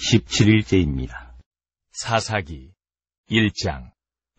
17일째입니다. 사사기 1장.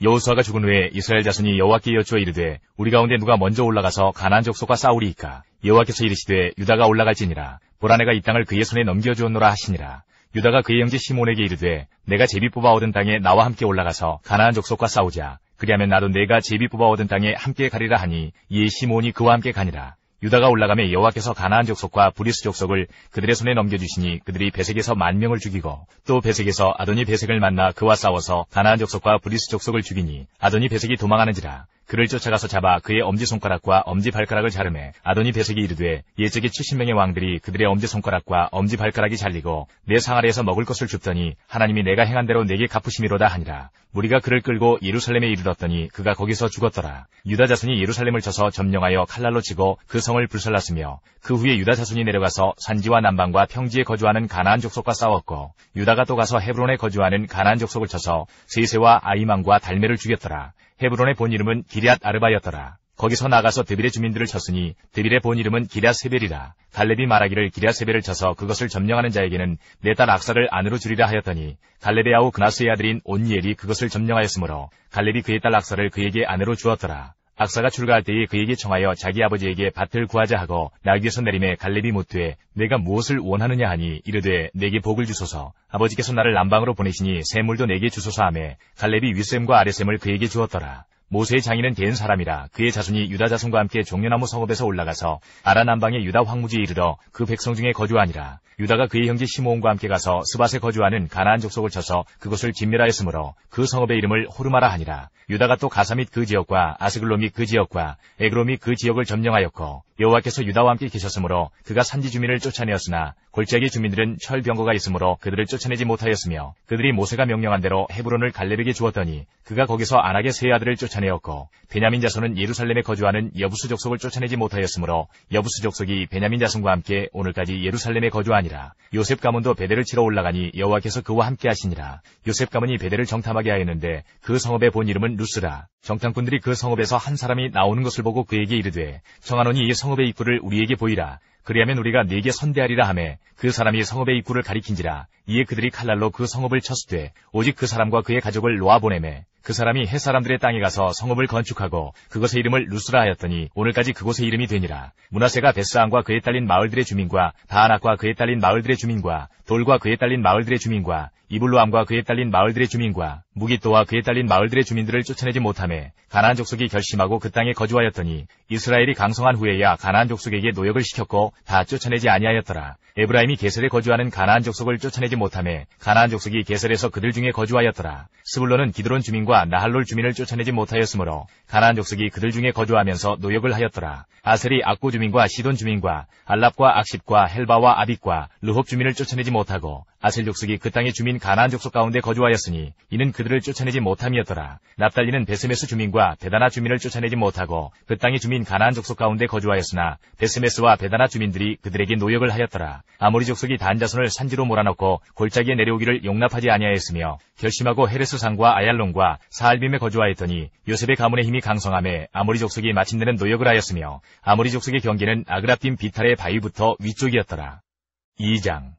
여호수아가 죽은 후에 이스라엘 자손이 여호와께 여쭈어 이르되 우리 가운데 누가 먼저 올라가서 가나안 족속과 싸우리이까. 여호와께서 이르시되 유다가 올라갈지니라. 보라 내가 이 땅을 그의 손에 넘겨주었노라 하시니라. 유다가 그의 형제 시몬에게 이르되 내가 제비 뽑아 얻은 땅에 나와 함께 올라가서 가나안 족속과 싸우자. 그리하면 나도 내가 제비 뽑아 얻은 땅에 함께 가리라 하니 이에 시몬이 그와 함께 가니라. 유다가 올라가매 여호와께서 가나안 족속과 브리스 족속을 그들의 손에 넘겨주시니 그들이 베색에서 10,000명을 죽이고 또 베색에서 아도니 베색을 만나 그와 싸워서 가나안 족속과 브리스 족속을 죽이니 아도니 베색이 도망하는지라. 그를 쫓아가서 잡아 그의 엄지손가락과 엄지발가락을 자르매 아도니 베색이 이르되 옛적에 70명의 왕들이 그들의 엄지손가락과 엄지발가락이 잘리고 내 상 아래에서 먹을 것을 줍더니 하나님이 내가 행한 대로 내게 갚으심이로다 하니라. 무리가 그를 끌고 예루살렘에 이르렀더니 그가 거기서 죽었더라. 유다 자손이 예루살렘을 쳐서 점령하여 칼날로 치고 그 성을 불살랐으며 그 후에 유다 자손이 내려가서 산지와 남방과 평지에 거주하는 가나안 족속과 싸웠고 유다가 또 가서 헤브론에 거주하는 가나안 족속을 쳐서 세세와 아이만과 달메를 죽였더라. 헤브론의 본 이름은 기럇 아르바였더라. 거기서 나가서 드빌의 주민들을 쳤으니 드빌의 본 이름은 기럇 세벨이라. 갈렙이 말하기를 기럇 세벨을 쳐서 그것을 점령하는 자에게는 내 딸 악사를 아내로 주리라 하였더니 갈렙의 아우 그나스의 아들인 온니엘이 그것을 점령하였으므로 갈렙이 그의 딸 악사를 그에게 아내로 주었더라. 악사가 출가할 때에 그에게 청하여 자기 아버지에게 밭을 구하자 하고 나귀에서 내림에 갈렙이 묻되 내가 무엇을 원하느냐 하니 이르되 내게 복을 주소서. 아버지께서 나를 남방으로 보내시니 샘물도 내게 주소서 하매 갈렙이 윗샘과 아랫샘을 그에게 주었더라. 모세의 장인은 된 사람이라. 그의 자손이 유다 자손과 함께 종려나무 성읍에서 올라가서 아라 남방의 유다 황무지에 이르러 그 백성 중에 거주하니라. 유다가 그의 형제 시므온과 함께 가서 스밧에 거주하는 가나안 족속을 쳐서 그것을 진멸하였으므로 그 성읍의 이름을 호르마라 하니라. 유다가 또 가사 및 그 지역과 아스글로 및 그 지역과 에그로 및 그 지역을 점령하였고 여호와께서 유다와 함께 계셨으므로 그가 산지 주민을 쫓아내었으나 골짜기 주민들은 철병거가 있으므로 그들을 쫓아내지 못하였으며 그들이 모세가 명령한 대로 헤브론을 갈렙에게 주었더니 그가 거기서 안악의 세 아들을 쫓아내었고 베냐민 자손은 예루살렘에 거주하는 여부스 족속을 쫓아내지 못하였으므로 여부스 족속이 베냐민 자손과 함께 오늘까지 예루살렘에 거주하니라. 요셉 가문도 베델을 치러 올라가니 여호와께서 그와 함께 하시니라. 요셉 가문이 베델을 정탐하게 하였는데 그 성읍의 본 이름은 루스라. 정탐꾼들이 그 성읍에서 한 사람이 나오는 것을 보고 그에게 이르되 청하노니 이 성읍의 입구를 우리에게 보이라. 그리하면 우리가 네게 선대하리라 하매 그 사람이 성읍의 입구를 가리킨지라. 이에 그들이 칼날로 그 성읍을 쳤으되 오직 그 사람과 그의 가족을 놓아보내매 그 사람이 헷사람들의 땅에 가서 성읍을 건축하고 그것의 이름을 루스라 하였더니 오늘까지 그곳의 이름이 되니라. 므낫세가 벳스안과 그에 딸린 마을들의 주민과 다아낙과 그에 딸린 마을들의 주민과 돌과 그에 딸린 마을들의 주민과 이블루암과 그에 딸린 마을들의 주민과 무기또와 그에 딸린 마을들의 주민들을 쫓아내지 못하매 가나안 족속이 결심하고 그 땅에 거주하였더니 이스라엘이 강성한 후에야 가나안 족속에게 노역을 시켰고 다 쫓아내지 아니하였더라. 에브라임이 게셀에 거주하는 가나안 족속을 쫓아내지 못하매 가나안 족속이 게셀에서 그들 중에 거주하였더라. 스불론은 기드론 주민과 나할롤 주민을 쫓아내지 못하였으므로 가나안 족속이 그들 중에 거주하면서 노역을 하였더라. 아셀이 악고 주민과 시돈 주민과 알랍과 악십과 헬바와 아빅과 르홉 주민을 쫓아내지 못하고 아셀 족속이 그 땅의 주민 가나안 족속 가운데 거주하였으니 이는 그들을 쫓아내지 못함이었더라. 납달리는 베스메스 주민과 베다나 주민을 쫓아내지 못하고 그 땅의 주민 가나안 족속 가운데 거주하였으나 베스메스와 베다나 주민들이 그들에게 노역을 하였더라. 아모리 족속이 단 자손을 산지로 몰아넣고 골짜기에 내려오기를 용납하지 아니하였으며 결심하고 헤레스 산과 아얄론과 사알빔에 거주하였더니 요셉의 가문의 힘이 강성함에 아모리 족속이 마침내는 노역을 하였으며 아모리 족속의 경계는 아그랍딤 비탈의 바위부터 위쪽이었더라. 2장.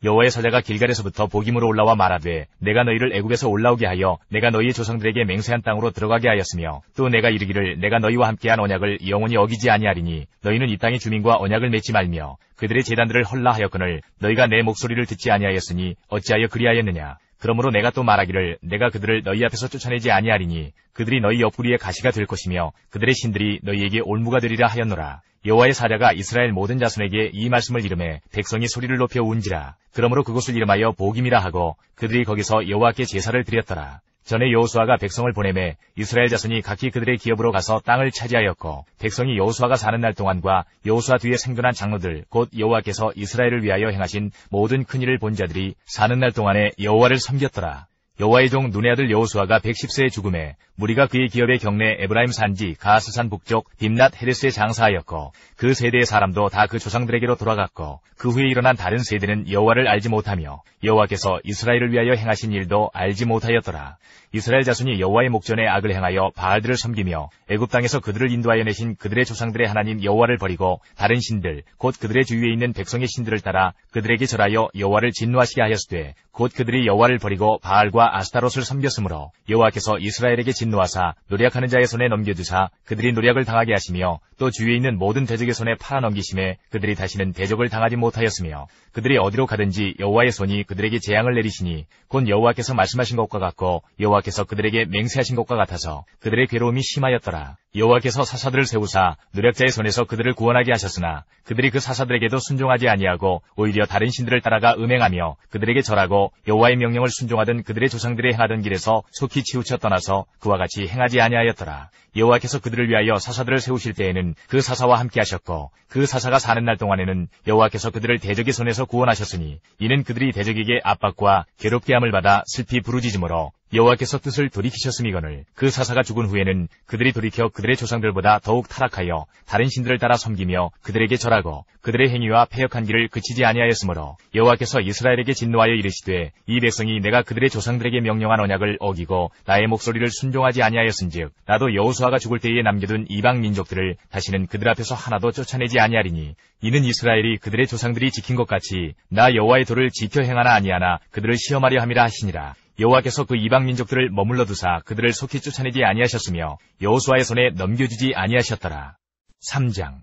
여호와의 사자가 길갈에서부터 복임으로 올라와 말하되 내가 너희를 애굽에서 올라오게 하여 내가 너희의 조상들에게 맹세한 땅으로 들어가게 하였으며 또 내가 이르기를 내가 너희와 함께한 언약을 영원히 어기지 아니하리니 너희는 이 땅의 주민과 언약을 맺지 말며 그들의 제단들을 헐라 하였거늘 너희가 내 목소리를 듣지 아니하였으니 어찌하여 그리하였느냐. 그러므로 내가 또 말하기를 내가 그들을 너희 앞에서 쫓아내지 아니하리니 그들이 너희 옆구리의 가시가 될 것이며 그들의 신들이 너희에게 올무가 되리라 하였노라. 여호와의 사자가 이스라엘 모든 자손에게 이 말씀을 이르매 백성이 소리를 높여 운지라. 그러므로 그곳을 이름하여 복임이라 하고 그들이 거기서 여호와께 제사를 드렸더라. 전에 여호수아가 백성을 보내매 이스라엘 자손이 각기 그들의 기업으로 가서 땅을 차지하였고 백성이 여호수아가 사는 날 동안과 여호수아 뒤에 생존한 장로들 곧 여호와께서 이스라엘을 위하여 행하신 모든 큰일을 본 자들이 사는 날 동안에 여호와를 섬겼더라. 여호와의 종 눈의 아들 여호수아가 110세에 죽음에 무리가 그의 기업의 경내 에브라임 산지 가스산 북쪽 딥낫 헤레스에 장사하였고 그 세대의 사람도 다 그 조상들에게로 돌아갔고 그 후에 일어난 다른 세대는 여호와를 알지 못하며 여호와께서 이스라엘을 위하여 행하신 일도 알지 못하였더라. 이스라엘 자손이 여호와의 목전에 악을 행하여 바알들을 섬기며 애굽 땅에서 그들을 인도하여 내신 그들의 조상들의 하나님 여호와를 버리고 다른 신들 곧 그들의 주위에 있는 백성의 신들을 따라 그들에게 절하여 여호와를 진노하시게 하였으되 곧 그들이 여호와를 버리고 바알과 아스타롯을 섬겼으므로 여호와께서 이스라엘에게 진노하사 노략하는 자의 손에 넘겨주사 그들이 노략을 당하게 하시며 또 주위에 있는 모든 대적의 손에 팔아넘기심에 그들이 다시는 대적을 당하지 못하였으며 그들이 어디로 가든지 여호와의 손이 그들에게 재앙을 내리시니 곧 여호와께서 말씀하신 것과 같고 여호와께서 그들에게 맹세하신 것과 같아서 그들의 괴로움이 심하였더라. 여호와께서 사사들을 세우사 노략자의 손에서 그들을 구원하게 하셨으나 그들이 그 사사들에게도 순종하지 아니하고 오히려 다른 신들을 따라가 음행하며 그들에게 절하고 여호와의 명령을 순종하던 그들의 조상들이 행하던 길에서 속히 치우쳐 떠나서 그와 같이 행하지 아니하였더라. 여호와께서 그들을 위하여 사사들을 세우실 때에는 그 사사와 함께 하셨고 그 사사가 사는 날 동안에는 여호와께서 그들을 대적의 손에서 구원하셨으니 이는 그들이 대적에게 압박과 괴롭게 함을 받아 슬피 부르짖음으로 여호와께서 뜻을 돌이키셨음이거늘 그 사사가 죽은 후에는 그들이 돌이켜 그들의 조상들보다 더욱 타락하여 다른 신들을 따라 섬기며 그들에게 절하고 그들의 행위와 패역한 길을 그치지 아니하였으므로 여호와께서 이스라엘에게 진노하여 이르시되 이 백성이 내가 그들의 조상들에게 명령한 언약을 어기고 나의 목소리를 순종하지 아니하였은즉 나도 여호수아가 죽을 때에 남겨둔 이방 민족들을 다시는 그들 앞에서 하나도 쫓아내지 아니하리니 이는 이스라엘이 그들의 조상들이 지킨 것 같이 나 여호와의 도를 지켜 행하나 아니하나 그들을 시험하려 함이라 하시니라. 여호와께서 그 이방 민족들을 머물러 두사 그들을 속히 쫓아내지 아니하셨으며 여호수아의 손에 넘겨주지 아니하셨더라. 3장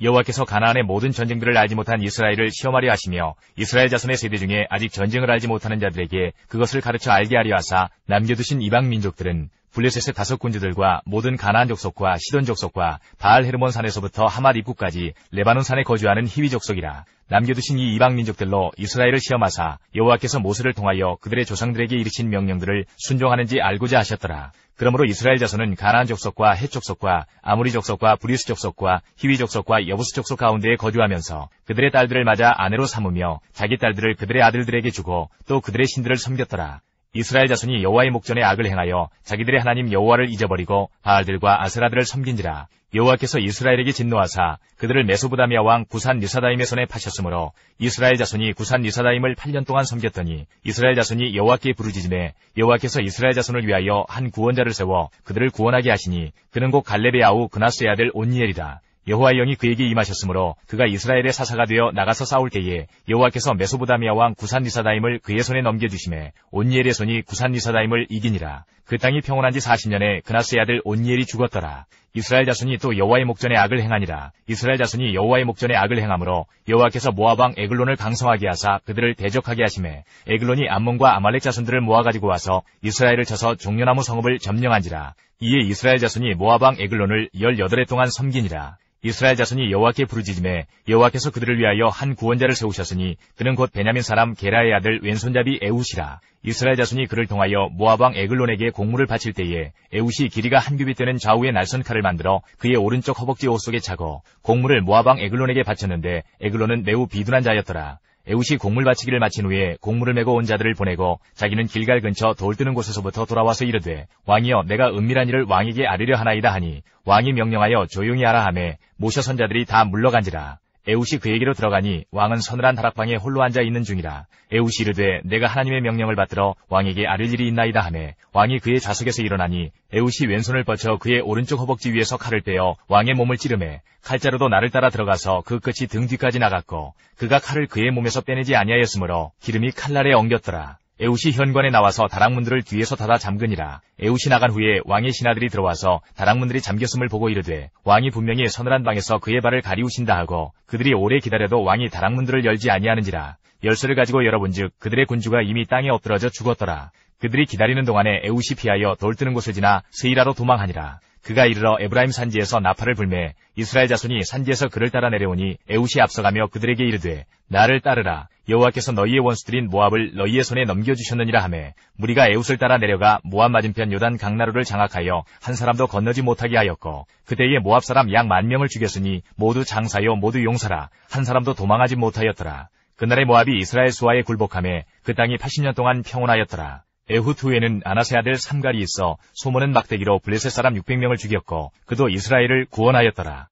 여호와께서 가나안의 모든 전쟁들을 알지 못한 이스라엘을 시험하려 하시며 이스라엘 자손의 세대 중에 아직 전쟁을 알지 못하는 자들에게 그것을 가르쳐 알게 하려 하사 남겨두신 이방 민족들은 블레셋의 5군주들과 모든 가나안 족속과 시돈 족속과 바알 헤르몬 산에서부터 하맛 입구까지 레바논 산에 거주하는 히위 족속이라. 남겨두신 이 이방 민족들로 이스라엘을 시험하사 여호와께서 모세를 통하여 그들의 조상들에게 이르신 명령들을 순종하는지 알고자 하셨더라. 그러므로 이스라엘 자손은 가나안 족속과 헷 족속과 아모리 족속과 브리스 족속과 히위 족속과 여부스 족속 가운데에 거주하면서 그들의 딸들을 맞아 아내로 삼으며 자기 딸들을 그들의 아들들에게 주고 또 그들의 신들을 섬겼더라. 이스라엘 자손이 여호와의 목전에 악을 행하여 자기들의 하나님 여호와를 잊어버리고 바알들과 아세라들을 섬긴지라. 여호와께서 이스라엘에게 진노하사 그들을 메소보다미아 왕 구산 리사다임의 손에 파셨으므로 이스라엘 자손이 구산 리사다임을 8년 동안 섬겼더니 이스라엘 자손이 여호와께 부르짖음에 여호와께서 이스라엘 자손을 위하여 한 구원자를 세워 그들을 구원하게 하시니 그는 곧 갈렙의 아우 그나스의 아들 온니엘이라. 여호와의 영이 그에게 임하셨으므로 그가 이스라엘의 사사가 되어 나가서 싸울 때에 여호와께서 메소보다미아 왕 구산 리사다임을 그의 손에 넘겨주심에 온니엘의 손이 구산 리사다임을 이기니라. 그 땅이 평온한 지 40년에 그나스의 아들 온니엘이 죽었더라. 이스라엘 자손이 또 여호와의 목전에 악을 행하니라. 이스라엘 자손이 여호와의 목전에 악을 행하므로 여호와께서 모압 왕 에글론을 강성하게 하사 그들을 대적하게 하심에 에글론이 암몬과 아말렉 자손들을 모아가지고 와서 이스라엘을 쳐서 종려나무 성읍을 점령한지라. 이에 이스라엘 자손이 모압 왕 에글론을 18해 동안 섬기니라. 이스라엘 자손이 여호와께 부르짖음에 여호와께서 그들을 위하여 한 구원자를 세우셨으니 그는 곧 베냐민 사람 게라의 아들 왼손잡이 에웃이라. 이스라엘 자손이 그를 통하여 모압 왕 에글론에게 공물을 바칠 때에 에웃이 길이가 한 규빗 되는 좌우의 날선 칼을 만들어 그의 오른쪽 허벅지 옷 속에 차고 공물을 모압 왕 에글론에게 바쳤는데 에글론은 매우 비둔한 자였더라. 에웃이 공물 바치기를 마친 후에 공물을 메고 온 자들을 보내고 자기는 길갈 근처 돌 뜨는 곳에서부터 돌아와서 이르되 왕이여 내가 은밀한 일을 왕에게 아뢰려 하나이다 하니 왕이 명령하여 조용히 하라 하매 모셔 선자들이 다 물러간지라. 에웃이 그에게로 들어가니 왕은 서늘한 다락방에 홀로 앉아 있는 중이라. 에웃이 이르되 내가 하나님의 명령을 받들어 왕에게 아뢰 일이 있나이다 하매 왕이 그의 좌석에서 일어나니 에웃이 왼손을 뻗쳐 그의 오른쪽 허벅지 위에서 칼을 빼어 왕의 몸을 찌르매 칼자루도 나를 따라 들어가서 그 끝이 등 뒤까지 나갔고 그가 칼을 그의 몸에서 빼내지 아니하였으므로 기름이 칼날에 엉겼더라. 에웃이 현관에 나와서 다락문들을 뒤에서 닫아 잠그니라. 에웃이 나간 후에 왕의 신하들이 들어와서 다락문들이 잠겼음을 보고 이르되 왕이 분명히 서늘한 방에서 그의 발을 가리우신다 하고 그들이 오래 기다려도 왕이 다락문들을 열지 아니하는지라. 열쇠를 가지고 열어본즉 그들의 군주가 이미 땅에 엎드러져 죽었더라. 그들이 기다리는 동안에 에웃이 피하여 돌 뜨는 곳을 지나 스이라로 도망하니라. 그가 이르러 에브라임 산지에서 나팔을 불매 이스라엘 자손이 산지에서 그를 따라 내려오니 에웃이 앞서가며 그들에게 이르되 나를 따르라. 여호와께서 너희의 원수들인 모압을 너희의 손에 넘겨주셨느니라 하매 무리가 에웃을 따라 내려가 모압 맞은편 요단 강나루를 장악하여 한 사람도 건너지 못하게 하였고 그때에 모압 사람 약 10,000명을 죽였으니 모두 장사요 모두 용사라. 한 사람도 도망하지 못하였더라. 그날의 모압이 이스라엘 수하에 굴복하매 그 땅이 80년 동안 평온하였더라. 에훗 후에는 아나세 아들 삼갈이 있어 소모는 막대기로 블레셋 사람 600명을 죽였고 그도 이스라엘을 구원하였더라.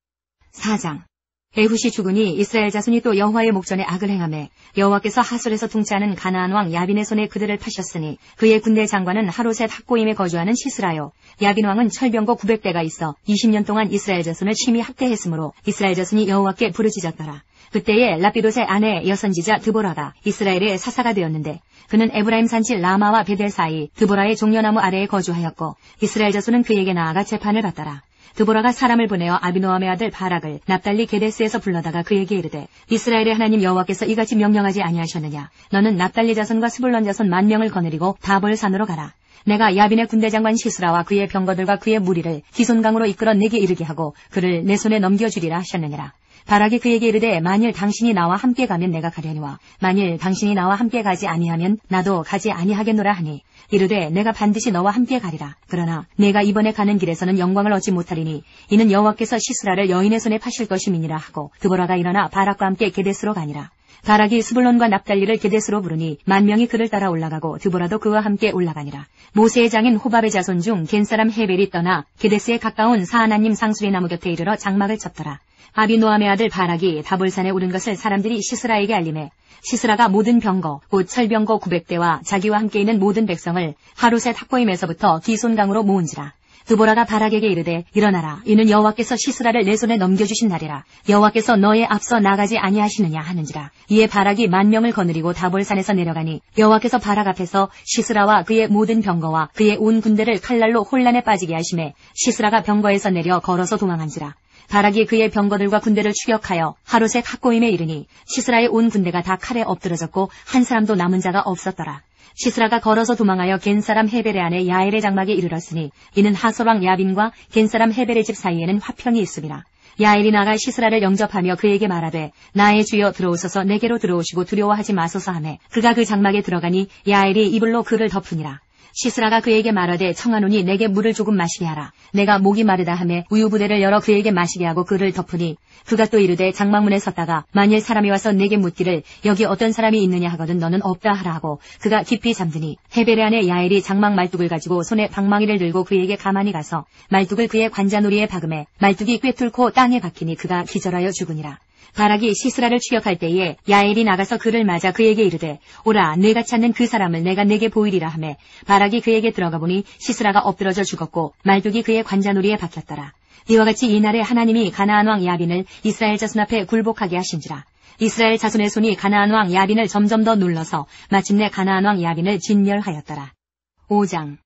4장. 에훗이 죽으니 이스라엘 자손이 또 여호와의 목전에 악을 행하매 여호와께서 하솔에서 통치하는 가나안 왕 야빈의 손에 그들을 파셨으니 그의 군대 장관은 하롯셋 학고임에 거주하는 시스라요. 야빈 왕은 철병거 900대가 있어 20년 동안 이스라엘 자손을 심히 학대했으므로 이스라엘 자손이 여호와께 부르짖었더라. 그때에 라피돗의 아내 여선지자 드보라가 이스라엘의 사사가 되었는데 그는 에브라임 산지 라마와 베델 사이 드보라의 종려나무 아래에 거주하였고 이스라엘 자손은 그에게 나아가 재판을 받더라. 드보라가 사람을 보내어 아비노함의 아들 바락을 납달리 게데스에서 불러다가 그에게 이르되 이스라엘의 하나님 여호와께서 이같이 명령하지 아니하셨느냐. 너는 납달리 자손과 스불론 자손 10,000명을 거느리고 다볼산으로 가라. 내가 야빈의 군대 장관 시스라와 그의 병거들과 그의 무리를 기손강으로 이끌어 내게 이르게 하고 그를 내 손에 넘겨주리라 하셨느니라. 바락이 그에게 이르되 만일 당신이 나와 함께 가면 내가 가려니와 만일 당신이 나와 함께 가지 아니하면 나도 가지 아니하겠노라 하니 이르되 내가 반드시 너와 함께 가리라. 그러나 내가 이번에 가는 길에서는 영광을 얻지 못하리니 이는 여호와께서 시스라를 여인의 손에 파실 것임이니라 하고 드보라가 일어나 바락과 함께 게데스로 가니라. 바락이 스불론과 납달리를 게데스로 부르니 10,000명이 그를 따라 올라가고 드보라도 그와 함께 올라가니라. 모세의 장인 호밥의 자손 중 겐사람 헤벨이 떠나 게데스에 가까운 사하나님 상수리 나무 곁에 이르러 장막을 쳤더라. 아비노함의 아들 바락이 다볼산에 오른 것을 사람들이 시스라에게 알림해 시스라가 모든 병거 곧 철병거 900대와 자기와 함께 있는 모든 백성을 하루셋 학고임에서부터 기손강으로 모은지라. 드보라가 바락에게 이르되 일어나라. 이는 여호와께서 시스라를 내 손에 넘겨주신 날이라. 여호와께서 너의 앞서 나가지 아니하시느냐 하는지라. 이에 바락이 10,000명을 거느리고 다볼산에서 내려가니 여호와께서 바락 앞에서 시스라와 그의 모든 병거와 그의 온 군대를 칼날로 혼란에 빠지게 하심에 시스라가 병거에서 내려 걸어서 도망한지라. 바락이 그의 병거들과 군대를 추격하여 하루셋 학고임에 이르니 시스라의 온 군대가 다 칼에 엎드러졌고 한 사람도 남은 자가 없었더라. 시스라가 걸어서 도망하여 겐사람 헤벨의 아내 야엘의 장막에 이르렀으니 이는 하솔왕 야빈과 겐사람 헤벨의 집 사이에는 화평이 있음이라. 야엘이 나가 시스라를 영접하며 그에게 말하되 나의 주여 들어오소서 내게로 들어오시고 두려워하지 마소서 하매 그가 그 장막에 들어가니 야엘이 이불로 그를 덮으니라. 시스라가 그에게 말하되 청하노니 내게 물을 조금 마시게 하라. 내가 목이 마르다 하매 우유부대를 열어 그에게 마시게 하고 그를 덮으니 그가 또 이르되 장막문에 섰다가 만일 사람이 와서 내게 묻기를 여기 어떤 사람이 있느냐 하거든 너는 없다 하라 하고 그가 깊이 잠드니 헤벨의 아내 야엘이 장막 말뚝을 가지고 손에 방망이를 들고 그에게 가만히 가서 말뚝을 그의 관자놀이에 박음에 말뚝이 꿰뚫고 땅에 박히니 그가 기절하여 죽으니라. 바락이 시스라를 추격할 때에 야엘이 나가서 그를 맞아 그에게 이르되 오라 내가 찾는 그 사람을 내가 내게 보이리라 하매 바락이 그에게 들어가 보니 시스라가 엎드러져 죽었고 말뚝이 그의 관자놀이에 박혔더라. 이와 같이 이날에 하나님이 가나안 왕 야빈을 이스라엘 자손 앞에 굴복하게 하신지라. 이스라엘 자손의 손이 가나안 왕 야빈을 점점 더 눌러서 마침내 가나안 왕 야빈을 진멸하였더라. 5장.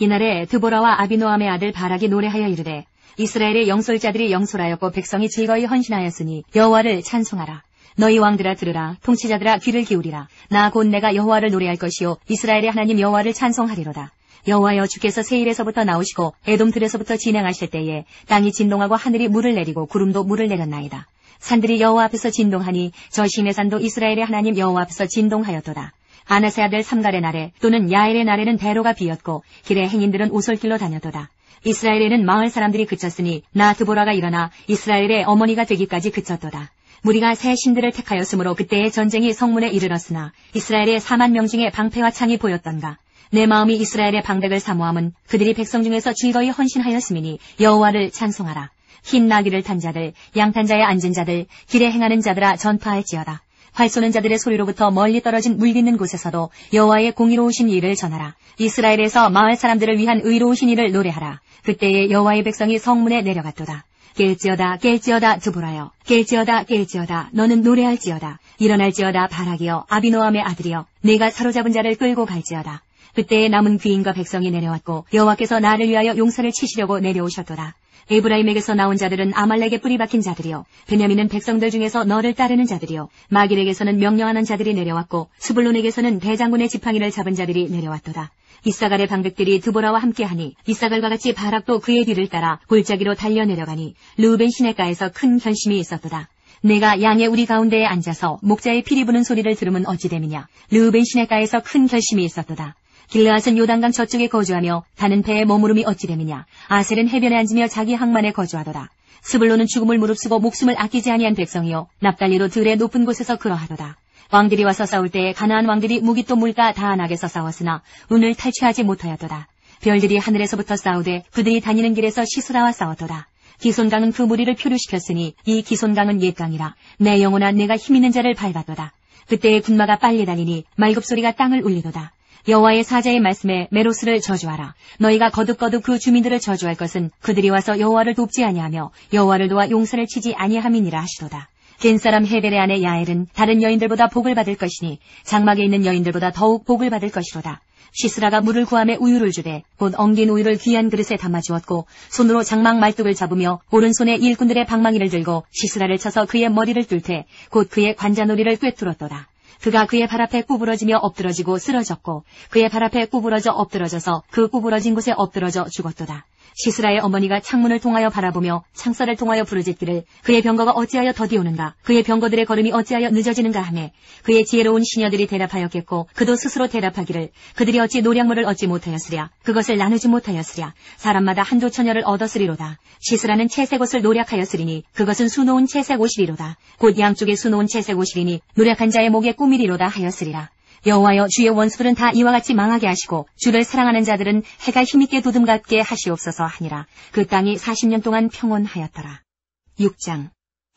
이날에 드보라와 아비노함의 아들 바락이 노래하여 이르되 이스라엘의 영솔자들이 영솔하였고 백성이 즐거이 헌신하였으니 여호와를 찬송하라. 너희 왕들아 들으라. 통치자들아 귀를 기울이라. 나 곧 내가 여호와를 노래할 것이요 이스라엘의 하나님 여호와를 찬송하리로다. 여호와여 주께서 세일에서부터 나오시고 에돔들에서부터 진행하실 때에 땅이 진동하고 하늘이 물을 내리고 구름도 물을 내렸나이다. 산들이 여호와 앞에서 진동하니 저 시내산도 이스라엘의 하나님 여호와 앞에서 진동하였도다. 아나세 아들 삼갈의 날에 또는 야엘의 날에는 대로가 비었고 길의 행인들은 오솔길로 다녔도다. 이스라엘에는 마을 사람들이 그쳤으니 나 드보라가 일어나 이스라엘의 어머니가 되기까지 그쳤도다. 무리가 새 신들을 택하였으므로 그때의 전쟁이 성문에 이르렀으나 이스라엘의 40,000명 중에 방패와 창이 보였던가. 내 마음이 이스라엘의 방백을 사모함은 그들이 백성 중에서 즐거이 헌신하였음이니 여호와를 찬송하라. 흰 나귀를 탄 자들, 양탄 자에 앉은 자들, 길에 행하는 자들아 전파할지어다. 활 쏘는 자들의 소리로부터 멀리 떨어진 물깃는 곳에서도 여호와의 공의로우신 일을 전하라. 이스라엘에서 마을 사람들을 위한 의로우신 일을 노래하라. 그때에 여호와의 백성이 성문에 내려갔도다. 깰지어다 깰지어다 드보라여 깰지어다 깰지어다 너는 노래할지어다. 일어날지어다 바락이여 아비노함의 아들이여 내가 사로잡은 자를 끌고 갈지어다. 그때에 남은 귀인과 백성이 내려왔고 여호와께서 나를 위하여 용사를 치시려고 내려오셨도다. 에브라임에게서 나온 자들은 아말렉에 뿌리 박힌 자들이요 베냐민은 백성들 중에서 너를 따르는 자들이요 마길에게서는 명령하는 자들이 내려왔고 스불론에게서는 대장군의 지팡이를 잡은 자들이 내려왔도다. 이사갈의 방백들이 드보라와 함께하니 이사갈과 같이 바락도 그의 뒤를 따라 골짜기로 달려 내려가니 르우벤 시내가에서 큰 결심이 있었도다. 내가 양의 우리 가운데에 앉아서 목자의 피리 부는 소리를 들으면 어찌 됨이냐. 르우벤 시내가에서 큰 결심이 있었도다. 길르앗은 요단강 저쪽에 거주하며 다는 배에 머무름이 어찌 됨이냐. 아셀은 해변에 앉으며 자기 항만에 거주하도다. 스불론은 죽음을 무릅쓰고 목숨을 아끼지 아니한 백성이요 납달리도 들의 높은 곳에서 그러하도다. 왕들이 와서 싸울 때에 가나안 왕들이 무기 또 물가 다안하게서 싸웠으나 운을 탈취하지 못하였도다. 별들이 하늘에서부터 싸우되 그들이 다니는 길에서 시스라와 싸웠도다. 기손강은 그 무리를 표류시켰으니 이 기손강은 옛강이라. 내 영혼아 내가 힘있는 자를 밟았도다. 그때의 군마가 빨리 달리니 말급소리가 땅을 울리도다. 여호와의 사자의 말씀에 메로스를 저주하라. 너희가 거듭거듭 그 주민들을 저주할 것은 그들이 와서 여호와를 돕지 아니하며 여호와를 도와 용서를 치지 아니함이니라 하시도다. 겐사람 헤벨의 아내 야엘은 다른 여인들보다 복을 받을 것이니 장막에 있는 여인들보다 더욱 복을 받을 것이로다. 시스라가 물을 구함에 우유를 주되 곧 엉긴 우유를 귀한 그릇에 담아주었고 손으로 장막 말뚝을 잡으며 오른손에 일꾼들의 방망이를 들고 시스라를 쳐서 그의 머리를 뚫되 곧 그의 관자놀이를 꿰뚫었도다. 그가 그의 발 앞에 구부러지며 엎드러지고 쓰러졌고 그의 발 앞에 구부러져 엎드러져서 그 구부러진 곳에 엎드러져 죽었도다. 시스라의 어머니가 창문을 통하여 바라보며 창살을 통하여 부르짖기를 그의 병거가 어찌하여 더디오는가 그의 병거들의 걸음이 어찌하여 늦어지는가 하매 그의 지혜로운 시녀들이 대답하였겠고 그도 스스로 대답하기를 그들이 어찌 노량물을 얻지 못하였으랴 그것을 나누지 못하였으랴 사람마다 한두 처녀를 얻었으리로다. 시스라는 채색 옷을 노략하였으리니 그것은 수놓은 채색 옷이리로다. 곧 양쪽에 수놓은 채색 옷이리니 노략한 자의 목에 꾸미리로다 하였으리라. 여호와여 주의 원수들은 다 이와 같이 망하게 하시고 주를 사랑하는 자들은 해가 힘있게 두둠같게 하시옵소서 하니라. 그 땅이 40년 동안 평온하였더라. 6장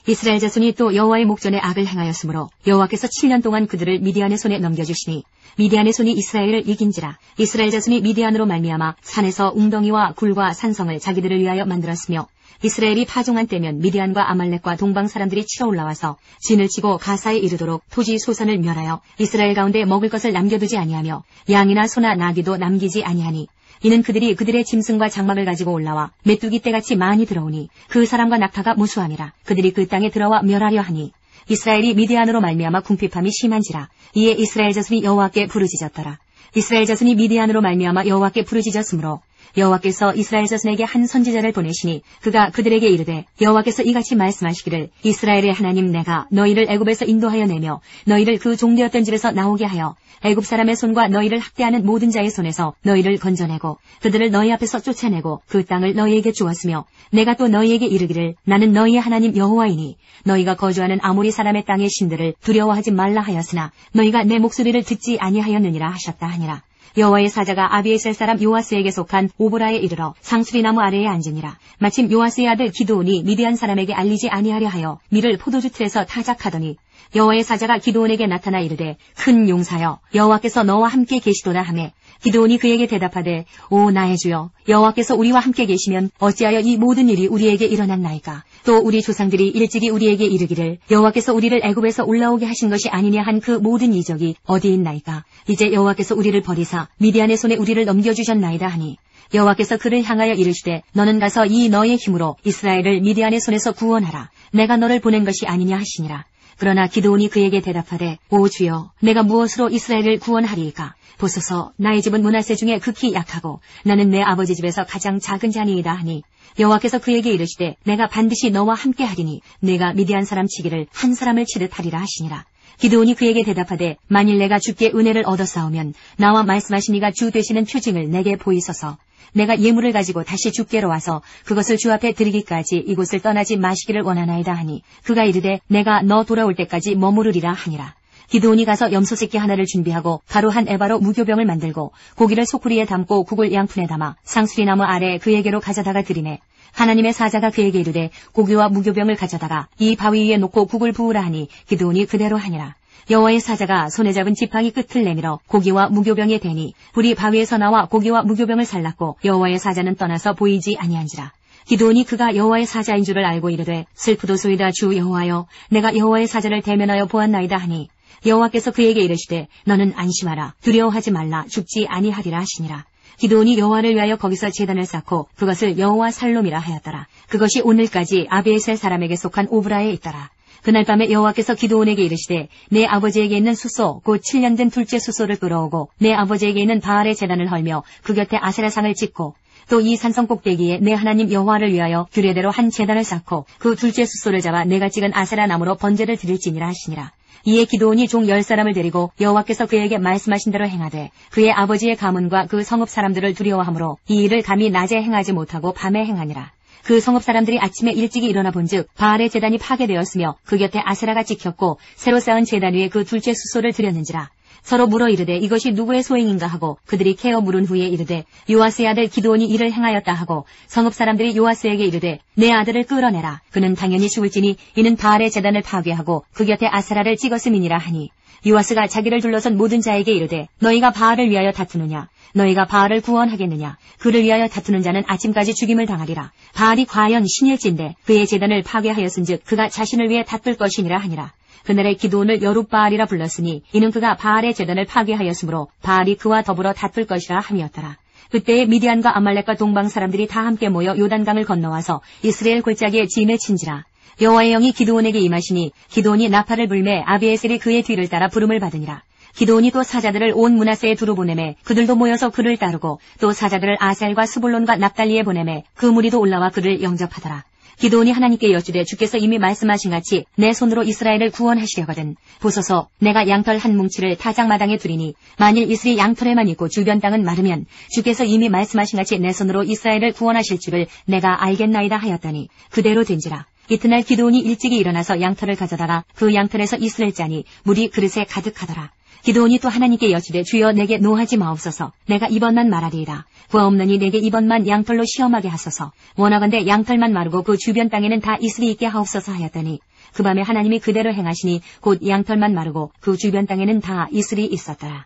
이스라엘 자손이 또 여호와의 목전에 악을 행하였으므로 여호와께서 7년 동안 그들을 미디안의 손에 넘겨주시니 미디안의 손이 이스라엘을 이긴지라. 이스라엘 자손이 미디안으로 말미암아 산에서 웅덩이와 굴과 산성을 자기들을 위하여 만들었으며 이스라엘이 파종한 때면 미디안과 아말렉과 동방 사람들이 치러 올라와서 진을 치고 가사에 이르도록 토지 소산을 멸하여 이스라엘 가운데 먹을 것을 남겨두지 아니하며 양이나 소나 나귀도 남기지 아니하니 이는 그들이 그들의 짐승과 장막을 가지고 올라와 메뚜기 떼같이 많이 들어오니 그 사람과 낙타가 무수함이라. 그들이 그 땅에 들어와 멸하려 하니 이스라엘이 미디안으로 말미암아 궁핍함이 심한지라. 이에 이스라엘 자손이 여호와께 부르짖었더라. 이스라엘 자손이 미디안으로 말미암아 여호와께 부르짖었으므로 여호와께서 이스라엘 자손에게 한 선지자를 보내시니 그가 그들에게 이르되 여호와께서 이같이 말씀하시기를 이스라엘의 하나님 내가 너희를 애굽에서 인도하여 내며 너희를 그 종되었던 집에서 나오게 하여 애굽 사람의 손과 너희를 학대하는 모든 자의 손에서 너희를 건져내고 그들을 너희 앞에서 쫓아내고 그 땅을 너희에게 주었으며 내가 또 너희에게 이르기를 나는 너희의 하나님 여호와이니 너희가 거주하는 아모리 사람의 땅의 신들을 두려워하지 말라 하였으나 너희가 내 목소리를 듣지 아니하였느니라 하셨다 하니라. 여호와의 사자가 아비에셀 사람 요아스에게 속한 오보라에 이르러 상수리 나무 아래에 앉으니라. 마침 요아스의 아들 기드온이 미디안 사람에게 알리지 아니하려 하여 밀을 포도주 틀에서 타작하더니 여호와의 사자가 기드온에게 나타나 이르되 큰 용사여 여호와께서 너와 함께 계시도다 하매 기드온이 그에게 대답하되 오 나의 주여 여호와께서 우리와 함께 계시면 어찌하여 이 모든 일이 우리에게 일어났나이까. 또 우리 조상들이 일찍이 우리에게 이르기를 여호와께서 우리를 애굽에서 올라오게 하신 것이 아니냐 한 그 모든 이적이 어디 있나이까. 이제 여호와께서 우리를 버리사 미디안의 손에 우리를 넘겨주셨나이다 하니 여호와께서 그를 향하여 이르시되 너는 가서 이 너의 힘으로 이스라엘을 미디안의 손에서 구원하라. 내가 너를 보낸 것이 아니냐 하시니라. 그러나 기드온이 그에게 대답하되 오 주여 내가 무엇으로 이스라엘을 구원하리이까. 보소서 나의 집은 므낫세 중에 극히 약하고 나는 내 아버지 집에서 가장 작은 자니이다 하니 여호와께서 그에게 이르시되 내가 반드시 너와 함께 하리니 내가 미디안 사람 치기를 한 사람을 치듯 하리라 하시니라. 기드온이 그에게 대답하되 만일 내가 주께 은혜를 얻어싸우면 나와 말씀하신 이가 주 되시는 표징을 내게 보이소서. 내가 예물을 가지고 다시 주께로 와서 그것을 주 앞에 드리기까지 이곳을 떠나지 마시기를 원하나이다 하니 그가 이르되 내가 너 돌아올 때까지 머무르리라 하니라. 기드온이 가서 염소 새끼 하나를 준비하고 가루 한 에바로 무교병을 만들고 고기를 소쿠리에 담고 국을 양푼에 담아 상수리 나무 아래 그에게로 가져다가 드리매 하나님의 사자가 그에게 이르되 고기와 무교병을 가져다가 이 바위 위에 놓고 국을 부으라 하니 기드온이 그대로 하니라. 여호와의 사자가 손에 잡은 지팡이 끝을 내밀어 고기와 무교병에 대니 불이 바위에서 나와 고기와 무교병을 살랐고 여호와의 사자는 떠나서 보이지 아니한지라. 기드온이 그가 여호와의 사자인 줄을 알고 이르되 슬프도소이다 주 여호와여 내가 여호와의 사자를 대면하여 보았나이다 하니 여호와께서 그에게 이르시되 너는 안심하라 두려워하지 말라 죽지 아니하리라 하시니라. 기드온이 여호와를 위하여 거기서 제단을 쌓고 그것을 여호와 살롬이라 하였더라. 그것이 오늘까지 아비에셀 사람에게 속한 오브라에 있더라. 그날 밤에 여호와께서 기드온에게 이르시되 내 아버지에게 있는 숫소 곧 7년 된 둘째 숫소를 끌어오고 내 아버지에게 있는 바알의 제단을 헐며 그 곁에 아세라상을 짓고 또 이 산성 꼭대기에 내 하나님 여호와를 위하여 규례대로 한 제단을 쌓고 그 둘째 숫소를 잡아 내가 찍은 아세라 나무로 번제를 드릴지니라 하시니라. 이에 기드온이 종 10사람을 데리고 여호와께서 그에게 말씀하신 대로 행하되 그의 아버지의 가문과 그 성읍 사람들을 두려워하므로 이 일을 감히 낮에 행하지 못하고 밤에 행하니라. 그 성읍 사람들이 아침에 일찍이 일어나 본즉 바알의 제단이 파괴되었으며 그 곁에 아세라가 찍혔고 새로 쌓은 제단 위에 그 둘째 수소를 드렸는지라. 서로 물어 이르되 이것이 누구의 소행인가 하고 그들이 캐어 물은 후에 이르되 요아스의 아들 기드온이 이를 행하였다 하고 성읍 사람들이 요아스에게 이르되 내 아들을 끌어내라. 그는 당연히 죽을지니 이는 바알의 제단을 파괴하고 그 곁에 아세라를 찍었음이니라 하니 요아스가 자기를 둘러선 모든 자에게 이르되 너희가 바알을 위하여 다투느냐 너희가 바알을 구원하겠느냐 그를 위하여 다투는 자는 아침까지 죽임을 당하리라. 바알이 과연 신일진데 그의 제단을 파괴하였은즉 그가 자신을 위해 다툴 것이니라 하니라. 그날에 기드온을 여룻바알이라 불렀으니 이는 그가 바알의 제단을 파괴하였으므로 바알이 그와 더불어 다툴 것이라 함이었더라. 그때에 미디안과 아말렉과 동방 사람들이 다 함께 모여 요단강을 건너와서 이스라엘 골짜기에 진에 친지라. 여호와의 영이 기드온에게 임하시니 기드온이 나팔을 불매 아비에셀이 그의 뒤를 따라 부름을 받으니라. 기드온이 또 사자들을 온 므낫세에 두루 보내매 그들도 모여서 그를 따르고 또 사자들을 아셀과 스불론과 납달리에 보내매 그 무리도 올라와 그를 영접하더라. 기드온이 하나님께 여쭈되 주께서 이미 말씀하신 같이 내 손으로 이스라엘을 구원하시려거든 보소서 내가 양털 한 뭉치를 타작마당에 두리니 만일 이슬이 양털에만 있고 주변 땅은 마르면 주께서 이미 말씀하신 같이 내 손으로 이스라엘을 구원하실 줄을 내가 알겠나이다 하였더니 그대로 된지라. 이튿날 기드온이 일찍이 일어나서 양털을 가져다가 그 양털에서 이슬을 짜니 물이 그릇에 가득하더라. 기드온이 또 하나님께 여쭈되 주여 내게 노하지 마옵소서 내가 이번만 말하리이다. 부하 없느니 내게 이번만 양털로 시험하게 하소서. 원하건대 양털만 마르고 그 주변 땅에는 다 이슬이 있게 하옵소서 하였더니 그 밤에 하나님이 그대로 행하시니 곧 양털만 마르고 그 주변 땅에는 다 이슬이 있었더라.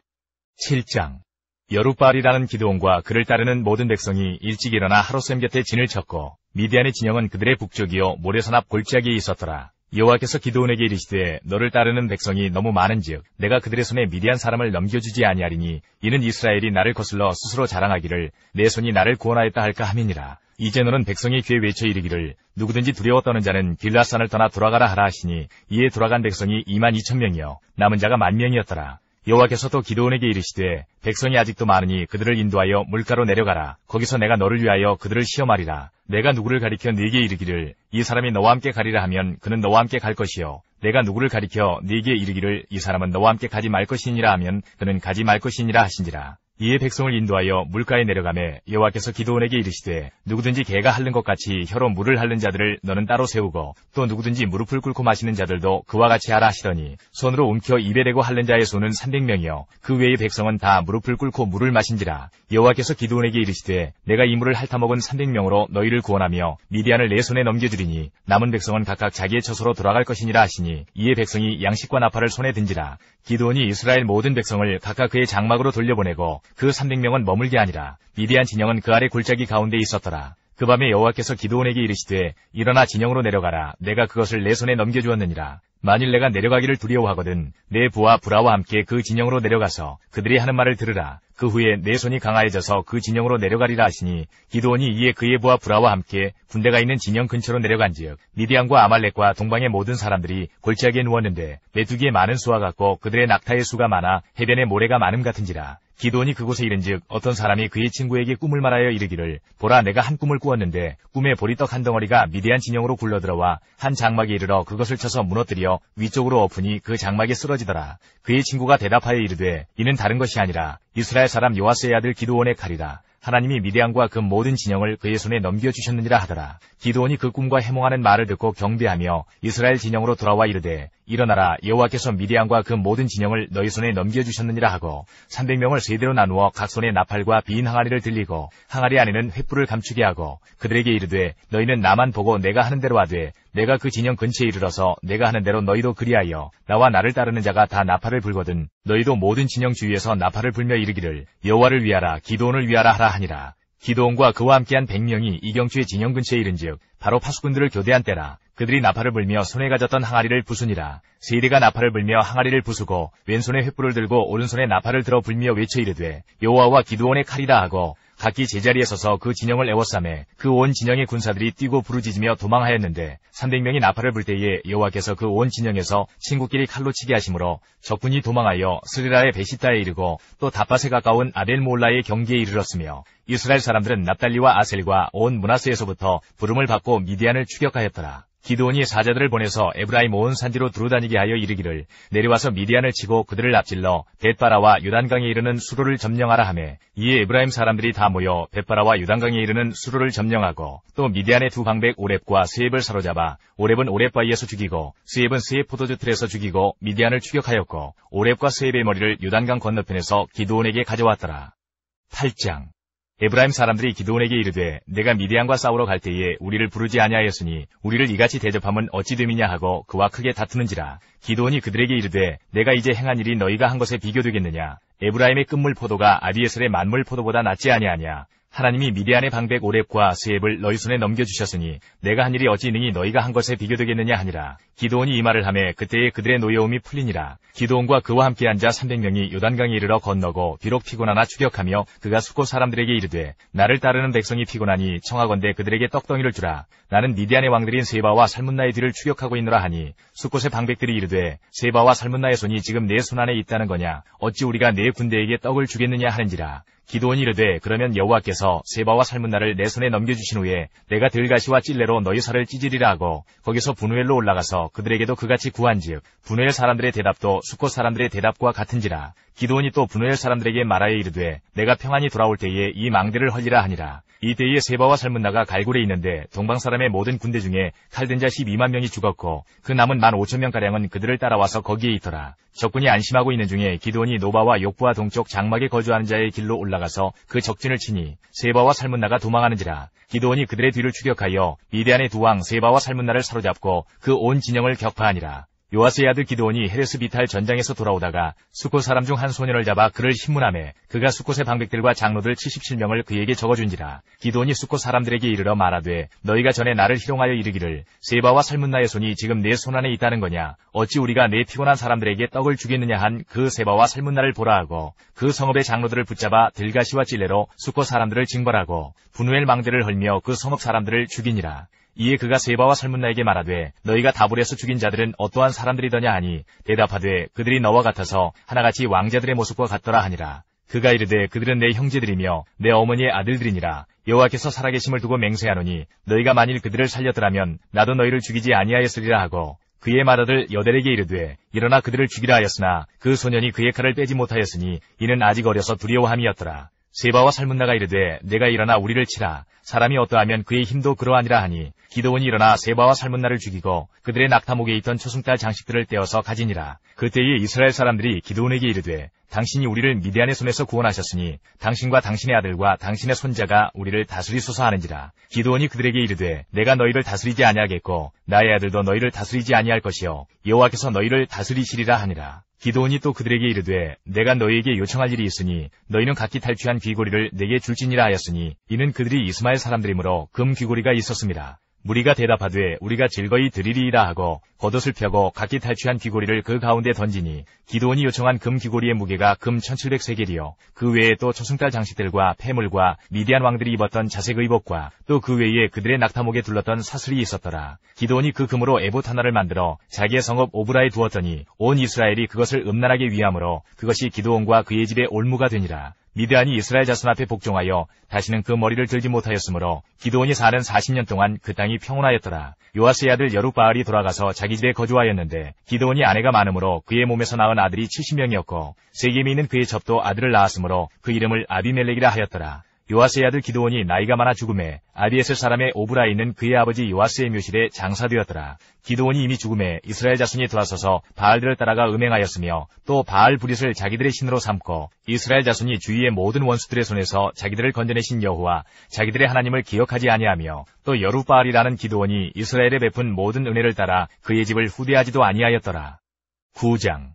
7장 여룻바알이라는 기드온과 그를 따르는 모든 백성이 일찍 일어나 하롯셈 곁에 진을 쳤고 미디안의 진영은 그들의 북쪽이요 모래산 앞 골짜기에 있었더라. 여호와께서 기드온에게 이르시되 너를 따르는 백성이 너무 많은즉 내가 그들의 손에 미디안 사람을 넘겨주지 아니하리니 이는 이스라엘이 나를 거슬러 스스로 자랑하기를 내 손이 나를 구원하였다 할까 함이니라. 이제 너는 백성의 귀에 외쳐 이르기를 누구든지 두려워 떠는 자는 길앗산을 떠나 돌아가라 하라 하시니 이에 돌아간 백성이 22,000명이요 남은 자가 10,000명이었더라. 여호와께서 또 기드온에게 이르시되 백성이 아직도 많으니 그들을 인도하여 물가로 내려가라. 거기서 내가 너를 위하여 그들을 시험하리라. 내가 누구를 가리켜 네게 이르기를 이 사람이 너와 함께 가리라 하면 그는 너와 함께 갈 것이요 내가 누구를 가리켜 네게 이르기를 이 사람은 너와 함께 가지 말 것이니라 하면 그는 가지 말 것이니라 하신지라. 이에 백성을 인도하여 물가에 내려가매 여호와께서 기드온에게 이르시되 누구든지 개가 핥는 것 같이 혀로 물을 핥는 자들을 너는 따로 세우고 또 누구든지 무릎을 꿇고 마시는 자들도 그와 같이 하라 하시더니 손으로 움켜 입에 대고 핥는 자의 수는 300명이요 그 외의 백성은 다 무릎을 꿇고 물을 마신지라. 여호와께서 기드온에게 이르시되 내가 이 물을 핥아먹은 300명으로 너희를 구원하며 미디안을 내 손에 넘겨주리니 남은 백성은 각각 자기의 처소로 돌아갈 것이니라 하시니 이에 백성이 양식과 나팔을 손에 든지라. 기드온이 이스라엘 모든 백성을 각각 그의 장막으로 돌려보내고 그 300명은 머물게 하니라. 미디안 진영은 그 아래 골짜기 가운데 있었더라. 그 밤에 여호와께서 기드온에게 이르시되 일어나 진영으로 내려가라. 내가 그것을 내 손에 넘겨주었느니라. 만일 내가 내려가기를 두려워하거든 내 부하 브라와 함께 그 진영으로 내려가서 그들이 하는 말을 들으라. 그 후에 내 손이 강하여져서 그 진영으로 내려가리라 하시니 기드온이 이에 그의 부하 브라와 함께 군대가 있는 진영 근처로 내려간즉 미디안과 아말렉과 동방의 모든 사람들이 골짜기에 누웠는데 메뚜기의 많은 수와 같고 그들의 낙타의 수가 많아 해변에 모래가 많음 같은지라. 기드온이 그곳에 이른즉 어떤 사람이 그의 친구에게 꿈을 말하여 이르기를 보라 내가 한 꿈을 꾸었는데 꿈에 보리떡 한 덩어리가 미디안 진영으로 굴러들어와 한 장막에 이르러 그것을 쳐서 무너뜨려 위쪽으로 엎으니 그 장막이 쓰러지더라. 그의 친구가 대답하여 이르되 이는 다른 것이 아니라 이스라엘 사람 요아스의 아들 기드온의 칼이라. 하나님이 미디안과 그 모든 진영을 그의 손에 넘겨주셨느니라 하더라. 기드온이 그 꿈과 해몽하는 말을 듣고 경배하며 이스라엘 진영으로 돌아와 이르되 일어나라 여호와께서 미디안과 그 모든 진영을 너희 손에 넘겨주셨느니라 하고 300명을 세대로 나누어 각 손에 나팔과 빈 항아리를 들리고 항아리 안에는 횃불을 감추게 하고 그들에게 이르되 너희는 나만 보고 내가 하는 대로 하되 내가 그 진영 근처에 이르러서 내가 하는 대로 너희도 그리하여 나와 나를 따르는 자가 다 나팔을 불거든 너희도 모든 진영 주위에서 나팔을 불며 이르기를 여호와를 위하라 기드온을 위하라 하라 하니라. 기드온과 그와 함께한 100명이 이경추의 진영 근처에 이른즉 바로 파수꾼들을 교대한 때라. 그들이 나팔을 불며 손에 가졌던 항아리를 부수니라. 세대가 나팔을 불며 항아리를 부수고 왼손에 횃불을 들고 오른손에 나팔을 들어 불며 외쳐 이르되 여호와와 기드온의 칼이라 하고 각기 제자리에 서서 그 진영을 에워싸매 그 온 진영의 군사들이 뛰고 부르짖으며 도망하였는데 300명이 나팔을 불 때에 여호와께서 그 온 진영에서 친구끼리 칼로 치게 하심으로 적군이 도망하여 스리라의 베시다에 이르고 또 다팟에 가까운 아벨몰라의 경계에 이르렀으며 이스라엘 사람들은 납달리와 아셀과 온 므낫세에서부터 부름을 받고 미디안을 추격하였더라. 기드온이 사자들을 보내서 에브라임 온 산지로 두루다니게 하여 이르기를 내려와서 미디안을 치고 그들을 앞질러 벳바라와 요단강에 이르는 수로를 점령하라 하매 이에 에브라임 사람들이 다 모여 벳바라와 요단강에 이르는 수로를 점령하고 또 미디안의 두 방백 오렙과 스엡을 사로잡아 오렙은 오렙바위에서 죽이고 스엡은 스엡 포도주 틀에서 죽이고 미디안을 추격하였고 오렙과 스엡의 머리를 요단강 건너편에서 기드온에게 가져왔더라. 8장 에브라임 사람들이 기드온에게 이르되 내가 미디안과 싸우러 갈 때에 우리를 부르지 아니하였으니 우리를 이같이 대접함은 어찌 됨이냐 하고 그와 크게 다투는지라. 기드온이 그들에게 이르되 내가 이제 행한 일이 너희가 한 것에 비교되겠느냐. 에브라임의 끝물 포도가 아비에셀의 만물 포도보다 낫지 아니하냐. 하나님이 미디안의 방백 오렙과 스엡을 너희 손에 넘겨주셨으니 내가 한 일이 어찌 능히 너희가 한 것에 비교되겠느냐 하니라. 기드온이 이 말을 하매 그때에 그들의 노여움이 풀리니라. 기드온과 그와 함께 앉아 300명이 요단강에 이르러 건너고 비록 피곤하나 추격하며 그가 숫곳 사람들에게 이르되 나를 따르는 백성이 피곤하니 청하건대 그들에게 떡덩이를 주라. 나는 미디안의 왕들인 세바와 살문나의 뒤를 추격하고 있노라 하니 숫곳의 방백들이 이르되 세바와 살문나의 손이 지금 내 손 안에 있다는 거냐. 어찌 우리가 내 군대에게 떡을 주겠느냐 하는지라. 기드온이 이르되 그러면 여호와께서 세바와 살문나를 내 손에 넘겨주신 후에 내가 들가시와 찔레로 너희 살을 찢으리라 하고 거기서 분우엘로 올라가서 그들에게도 그같이 구한즉 분우엘 사람들의 대답도 숫곳 사람들의 대답과 같은지라. 기드온이 또 분우엘 사람들에게 말하여 이르되 내가 평안히 돌아올 때에 이 망대를 헐리라 하니라. 이때에 세바와 살문나가 갈굴에 있는데 동방 사람의 모든 군대 중에 칼든 자 12만 명이 죽었고 그 남은 15,000명가량은 그들을 따라와서 거기에 있더라. 적군이 안심하고 있는 중에 기드온이 노바와 욕부와 동쪽 장막에 거주하는 자의 길로 올라가서 그 적진을 치니 세바와 살문나가 도망하는지라. 기드온이 그들의 뒤를 추격하여 미디안의 두 왕 세바와 살문나를 사로잡고 그 온 진영을 격파하니라. 요아스의 아들 기드온이 헤레스 비탈 전장에서 돌아오다가 숫곳 사람 중 한 소년을 잡아 그를 신문하매 그가 숫곳의 방백들과 장로들 77명을 그에게 적어준지라. 기드온이 숫곳 사람들에게 이르러 말하되 너희가 전에 나를 희롱하여 이르기를 세바와 살문나의 손이 지금 내 손 안에 있다는 거냐. 어찌 우리가 내 피곤한 사람들에게 떡을 주겠느냐 한 그 세바와 살문나를 보라 하고 그 성읍의 장로들을 붙잡아 들가시와 찔레로 숫곳 사람들을 징벌하고 분우엘 망대를 헐며 그 성읍 사람들을 죽이니라. 이에 그가 세바와 살문나에게 말하되 너희가 다볼에서 죽인 자들은 어떠한 사람들이더냐 하니 대답하되 그들이 너와 같아서 하나같이 왕자들의 모습과 같더라 하니라. 그가 이르되 그들은 내 형제들이며 내 어머니의 아들들이니라. 여호와께서 살아계심을 두고 맹세하노니 너희가 만일 그들을 살렸더라면 나도 너희를 죽이지 아니하였으리라 하고 그의 맏아들 여델에게 이르되 일어나 그들을 죽이라 하였으나 그 소년이 그의 칼을 빼지 못하였으니 이는 아직 어려서 두려워함이었더라. 세바와 살문나가 이르되 내가 일어나 우리를 치라. 사람이 어떠하면 그의 힘도 그러하니라 하니 기드온이 일어나 세바와 살문나를 죽이고 그들의 낙타목에 있던 초승달 장식들을 떼어서 가지니라. 그때에 이스라엘 사람들이 기드온에게 이르되 당신이 우리를 미디안의 손에서 구원하셨으니 당신과 당신의 아들과 당신의 손자가 우리를 다스리소서 하는지라. 기드온이 그들에게 이르되 내가 너희를 다스리지 아니하겠고 나의 아들도 너희를 다스리지 아니할 것이요 여호와께서 너희를 다스리시리라 하니라. 기드온이 또 그들에게 이르되 내가 너희에게 요청할 일이 있으니 너희는 각기 탈취한 귀고리를 내게 줄지니라 하였으니 이는 그들이 이스마엘 사람들이므로 금 귀고리가 있었습니다. 무리가 대답하되 우리가 즐거이 드리리이라 하고 겉옷을 펴고 각기 탈취한 귀고리를 그 가운데 던지니 기드온이 요청한 금 귀고리의 무게가 금 1700세겔이요 그 외에 또 초승달 장식들과 폐물과 미디안 왕들이 입었던 자색 의복과 또 그 외에 그들의 낙타목에 둘렀던 사슬이 있었더라. 기드온이 그 금으로 에봇 하나를 만들어 자기의 성읍 오브라에 두었더니 온 이스라엘이 그것을 음란하게 위함으로 그것이 기드온과 그의 집의 올무가 되니라. 미디안이 이스라엘 자손 앞에 복종하여 다시는 그 머리를 들지 못하였으므로 기드온이 사는 40년 동안 그 땅이 평온하였더라. 요아스의 아들 여룻바알이 돌아가서 자기 집에 거주하였는데 기드온이 아내가 많으므로 그의 몸에서 낳은 아들이 70명이었고 세겜에 있는 그의 접도 아들을 낳았으므로 그 이름을 아비멜렉이라 하였더라. 요아스의 아들 기드온이 나이가 많아 죽음에 아비에셀 사람의 오브라에 있는 그의 아버지 요아스의 묘실에 장사되었더라. 기드온이 이미 죽음에 이스라엘 자손이 돌아서서 바알들을 따라가 음행하였으며 또 바알 브릿을 자기들의 신으로 삼고 이스라엘 자손이 주위의 모든 원수들의 손에서 자기들을 건져내신 여호와 자기들의 하나님을 기억하지 아니하며 또 여룻바알이라는 기드온이 이스라엘에 베푼 모든 은혜를 따라 그의 집을 후대하지도 아니하였더라. 9장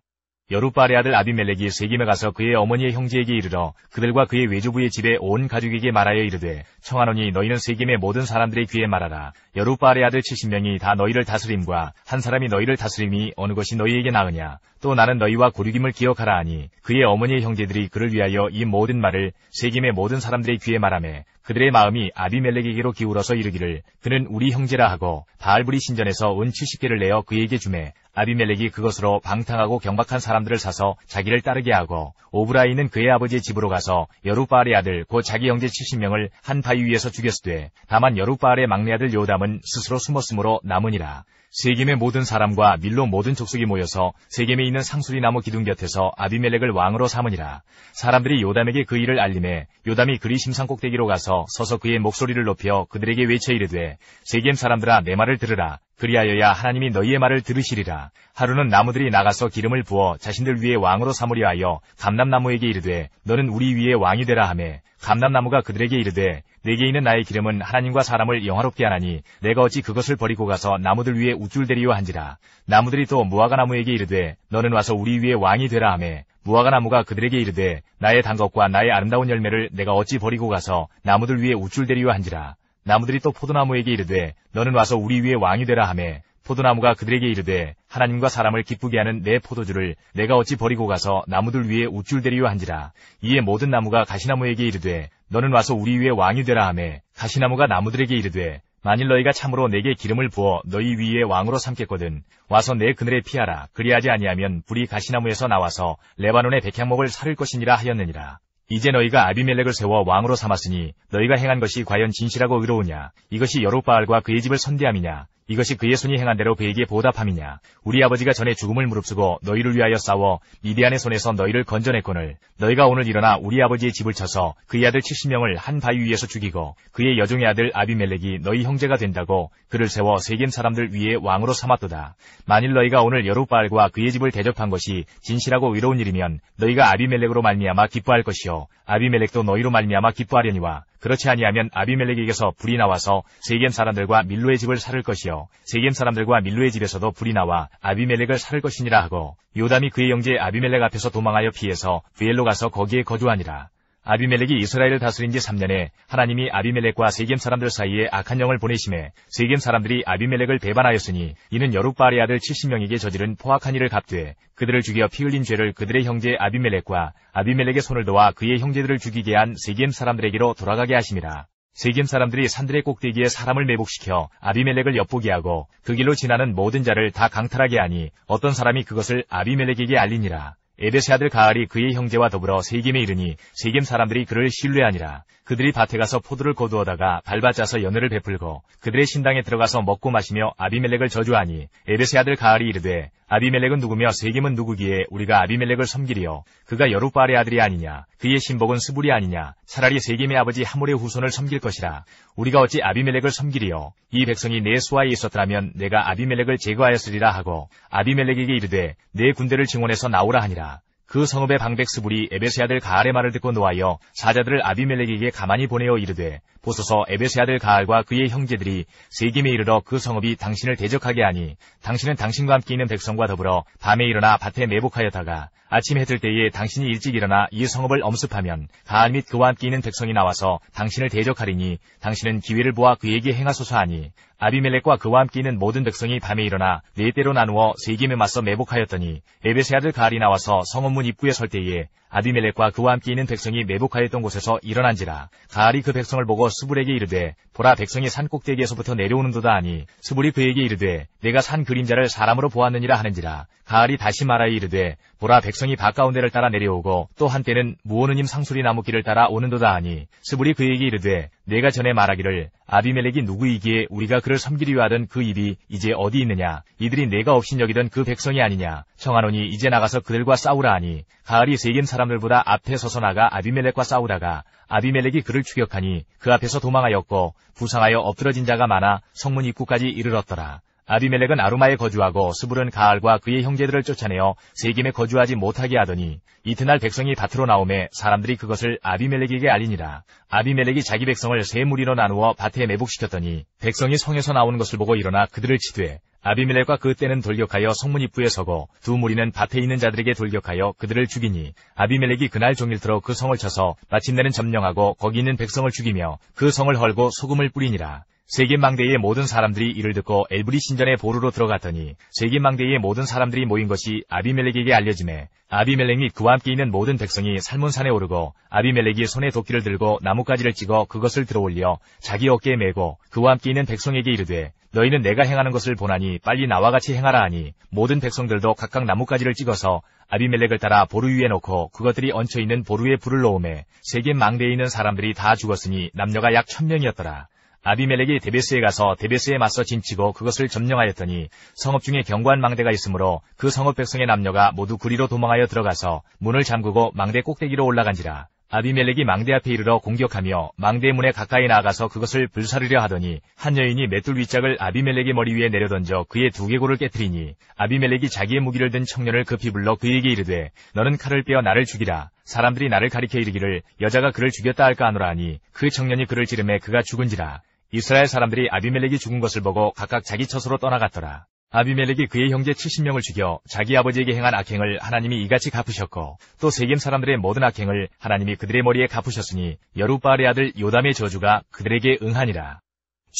여룻바알의 아들 아비멜렉이 세겜에 가서 그의 어머니의 형제에게 이르러 그들과 그의 외조부의 집에 온 가족에게 말하여 이르되 청하노니 너희는 세겜의 모든 사람들의 귀에 말하라. 여룻바알의 아들 70명이 다 너희를 다스림과 한 사람이 너희를 다스림이 어느 것이 너희에게 나으냐. 또 나는 너희와 고륙임을 기억하라 하니 그의 어머니의 형제들이 그를 위하여 이 모든 말을 세겜의 모든 사람들의 귀에 말하매 그들의 마음이 아비멜렉에게로 기울어서 이르기를 그는 우리 형제라 하고 바알브리 신전에서 은 70개를 내어 그에게 주매 아비멜렉이 그것으로 방탕하고 경박한 사람들을 사서 자기를 따르게 하고 오브라이는 그의 아버지의 집으로 가서 여룻바알의 아들 곧 자기 형제 70명을 한 바위 위에서 죽였으되 다만 여룻바알의 막내 아들 요담은 스스로 숨었으므로 남으니라. 세겜의 모든 사람과 밀로 모든 족속이 모여서 세겜에 있는 상수리 나무 기둥 곁에서 아비멜렉을 왕으로 삼으니라. 사람들이 요담에게 그 일을 알림해 요담이 그리 심산 꼭대기로 가서 서서 그의 목소리를 높여 그들에게 외쳐 이르되 세겜 사람들아 내 말을 들으라. 그리하여야 하나님이 너희의 말을 들으시리라. 하루는 나무들이 나가서 기름을 부어 자신들 위에 왕으로 삼으려 하여 감람나무에게 이르되 너는 우리 위에 왕이 되라 하매 감람나무가 그들에게 이르되 내게 있는 나의 기름은 하나님과 사람을 영화롭게 하나니 내가 어찌 그것을 버리고 가서 나무들 위에 우쭐대리요 한지라. 나무들이 또 무화과나무에게 이르되 너는 와서 우리 위에 왕이 되라 하매 무화과나무가 그들에게 이르되 나의 단 것과 나의 아름다운 열매를 내가 어찌 버리고 가서 나무들 위에 우쭐대리요 한지라. 나무들이 또 포도나무에게 이르되 너는 와서 우리 위에 왕이 되라 하매 포도나무가 그들에게 이르되 하나님과 사람을 기쁘게 하는 내 포도주를 내가 어찌 버리고 가서 나무들 위에 우쭐대리요 한지라. 이에 모든 나무가 가시나무에게 이르되 너는 와서 우리 위에 왕이 되라 하매 가시나무가 나무들에게 이르되 만일 너희가 참으로 내게 기름을 부어 너희 위에 왕으로 삼겠거든 와서 내 그늘에 피하라. 그리하지 아니하면 불이 가시나무에서 나와서 레바논의 백향목을 사를 것이니라 하였느니라. 이제 너희가 아비멜렉을 세워 왕으로 삼았으니 너희가 행한 것이 과연 진실하고 의로우냐? 이것이 여룻바알과 그의 집을 선대함이냐? 이것이 그의 손이 행한 대로 그에게 보답함이냐? 우리 아버지가 전에 죽음을 무릅쓰고 너희를 위하여 싸워 미디안의 손에서 너희를 건져냈거늘 너희가 오늘 일어나 우리 아버지의 집을 쳐서 그의 아들 70명을 한 바위 위에서 죽이고 그의 여종의 아들 아비멜렉이 너희 형제가 된다고 그를 세워 세겜 사람들 위에 왕으로 삼았도다. 만일 너희가 오늘 여룻바알과 그의 집을 대적한 것이 진실하고 의로운 일이면 너희가 아비멜렉으로 말미암아 기뻐할 것이요 아비멜렉도 너희로 말미암아 기뻐하려니와 그렇지 아니하면 아비멜렉에게서 불이 나와서 세겜 사람들과 밀로의 집을 살을 것이요 세겜 사람들과 밀로의 집에서도 불이 나와 아비멜렉을 살을 것이니라 하고 요담이 그의 형제 아비멜렉 앞에서 도망하여 피해서 브엘로 가서 거기에 거주하니라. 아비멜렉이 이스라엘을 다스린 지 3년에 하나님이 아비멜렉과 세겜 사람들 사이에 악한 영을 보내심에 세겜 사람들이 아비멜렉을 배반하였으니 이는 여룻바알의 아들 70명에게 저지른 포악한 일을 갚되 그들을 죽여 피 흘린 죄를 그들의 형제 아비멜렉과 아비멜렉의 손을 도와 그의 형제들을 죽이게 한 세겜 사람들에게로 돌아가게 하심이라. 세겜 사람들이 산들의 꼭대기에 사람을 매복시켜 아비멜렉을 엿보게 하고 그 길로 지나는 모든 자를 다 강탈하게 하니 어떤 사람이 그것을 아비멜렉에게 알리니라. 에벳의 아들 가알이 그의 형제와 더불어 세겜에 이르니 세겜 사람들이 그를 신뢰하니라. 그들이 밭에 가서 포도를 거두어다가 밟아짜서 연회를 베풀고 그들의 신당에 들어가서 먹고 마시며 아비멜렉을 저주하니 에벳의 아들 가알이 이르되 아비멜렉은 누구며 세겜은 누구기에 우리가 아비멜렉을 섬기리요. 그가 여룻바알의 아들이 아니냐. 그의 신복은 스불이 아니냐. 차라리 세겜의 아버지 하몰의 후손을 섬길 것이라. 우리가 어찌 아비멜렉을 섬기리요. 이 백성이 내 수하에 있었더라면 내가 아비멜렉을 제거하였으리라 하고 아비멜렉에게 이르되 내 군대를 증원해서 나오라 하니라. 그 성읍의 방백 스불이 에벳의 아들 가알의 말을 듣고 노하여 사자들을 아비멜렉에게 가만히 보내어 이르되 보소서 에벳의 아들 가알과 그의 형제들이 세겜에 이르러 그 성읍이 당신을 대적하게 하니 당신은 당신과 함께 있는 백성과 더불어 밤에 일어나 밭에 매복하였다가 아침 해 뜰 때에 당신이 일찍 일어나 이 성읍을 엄습하면 가알 및 그와 함께 있는 백성이 나와서 당신을 대적하리니 당신은 기회를 보아 그에게 행하소서 하니 아비멜렉과 그와 함께 있는 모든 백성이 밤에 일어나 네 때로 나누어 세겜에 맞서 매복하였더니 에벳의 아들 가알이 나와서 성읍문 입구에 설 때에 아비멜렉과 그와 함께 있는 백성이 매복하였던 곳에서 일어난지라. 가알이 그 백성을 보고 스불에게 이르되 보라 백성이 산 꼭대기에서부터 내려오는도다 하니 스불이 그에게 이르되 내가 산 그림자를 사람으로 보았느니라 하는지라. 가알이 다시 말하여 이르되 보라 백성이 밭가운데를 따라 내려오고 또 한때는 무오느님 상수리 나무 길을 따라 오는도다 하니 스불이 그에게 이르되 내가 전에 말하기를 아비멜렉이 누구이기에 우리가 그를 섬기려 하던 그 입이 이제 어디 있느냐. 이들이 내가 없인 여기던 그 백성이 아니냐. 청하노니 이제 나가서 그들과 싸우라 하니 가알이 세겜 사람들보다 앞에 서서 나가 아비멜렉과 싸우다가 아비멜렉이 그를 추격하니 그 앞에서 도망하였고 부상하여 엎드러진 자가 많아 성문 입구까지 이르렀더라. 아비멜렉은 아루마에 거주하고 스불은 가알과 그의 형제들을 쫓아내어 세겜에 거주하지 못하게 하더니 이튿날 백성이 밭으로 나오매 사람들이 그것을 아비멜렉에게 알리니라. 아비멜렉이 자기 백성을 세 무리로 나누어 밭에 매복시켰더니 백성이 성에서 나오는 것을 보고 일어나 그들을 치되 아비멜렉과 그 떼는 돌격하여 성문 입구에 서고 두 무리는 밭에 있는 자들에게 돌격하여 그들을 죽이니 아비멜렉이 그날 종일토록 그 성을 쳐서 마침내는 점령하고 거기 있는 백성을 죽이며 그 성을 헐고 소금을 뿌리니라. 세겜 망대의 모든 사람들이 이를 듣고 엘브리 신전의 보루로 들어갔더니 세겜 망대의 모든 사람들이 모인 것이 아비멜렉에게 알려지매 아비멜렉 및 그와 함께 있는 모든 백성이 살몬산에 오르고 아비멜렉이 손에 도끼를 들고 나뭇가지를 찍어 그것을 들어올려 자기 어깨에 메고 그와 함께 있는 백성에게 이르되 너희는 내가 행하는 것을 보나니 빨리 나와 같이 행하라 하니 모든 백성들도 각각 나뭇가지를 찍어서 아비멜렉을 따라 보루 위에 놓고 그것들이 얹혀있는 보루에 불을 놓음에 세겜 망대에 있는 사람들이 다 죽었으니 남녀가 약 1000명이었더라. 아비멜렉이 데베스에 가서 데베스에 맞서 진치고 그것을 점령하였더니 성읍 중에 견고한 망대가 있으므로 그 성읍 백성의 남녀가 모두 구리로 도망하여 들어가서 문을 잠그고 망대 꼭대기로 올라간지라. 아비멜렉이 망대 앞에 이르러 공격하며 망대 문에 가까이 나아가서 그것을 불사르려 하더니 한 여인이 맷돌 윗짝을 아비멜렉의 머리 위에 내려던져 그의 두개골을 깨뜨리니 아비멜렉이 자기의 무기를 든 청년을 급히 불러 그에게 이르되 너는 칼을 빼어 나를 죽이라. 사람들이 나를 가리켜 이르기를 여자가 그를 죽였다 할까 하노라 하니 그 청년이 그를 찌르매 그가 죽은지라. 이스라엘 사람들이 아비멜렉이 죽은 것을 보고 각각 자기 처소로 떠나갔더라. 아비멜렉이 그의 형제 70명을 죽여 자기 아버지에게 행한 악행을 하나님이 이같이 갚으셨고 또 세겜 사람들의 모든 악행을 하나님이 그들의 머리에 갚으셨으니 여룻바알의 아들 요담의 저주가 그들에게 응하니라.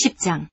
10장.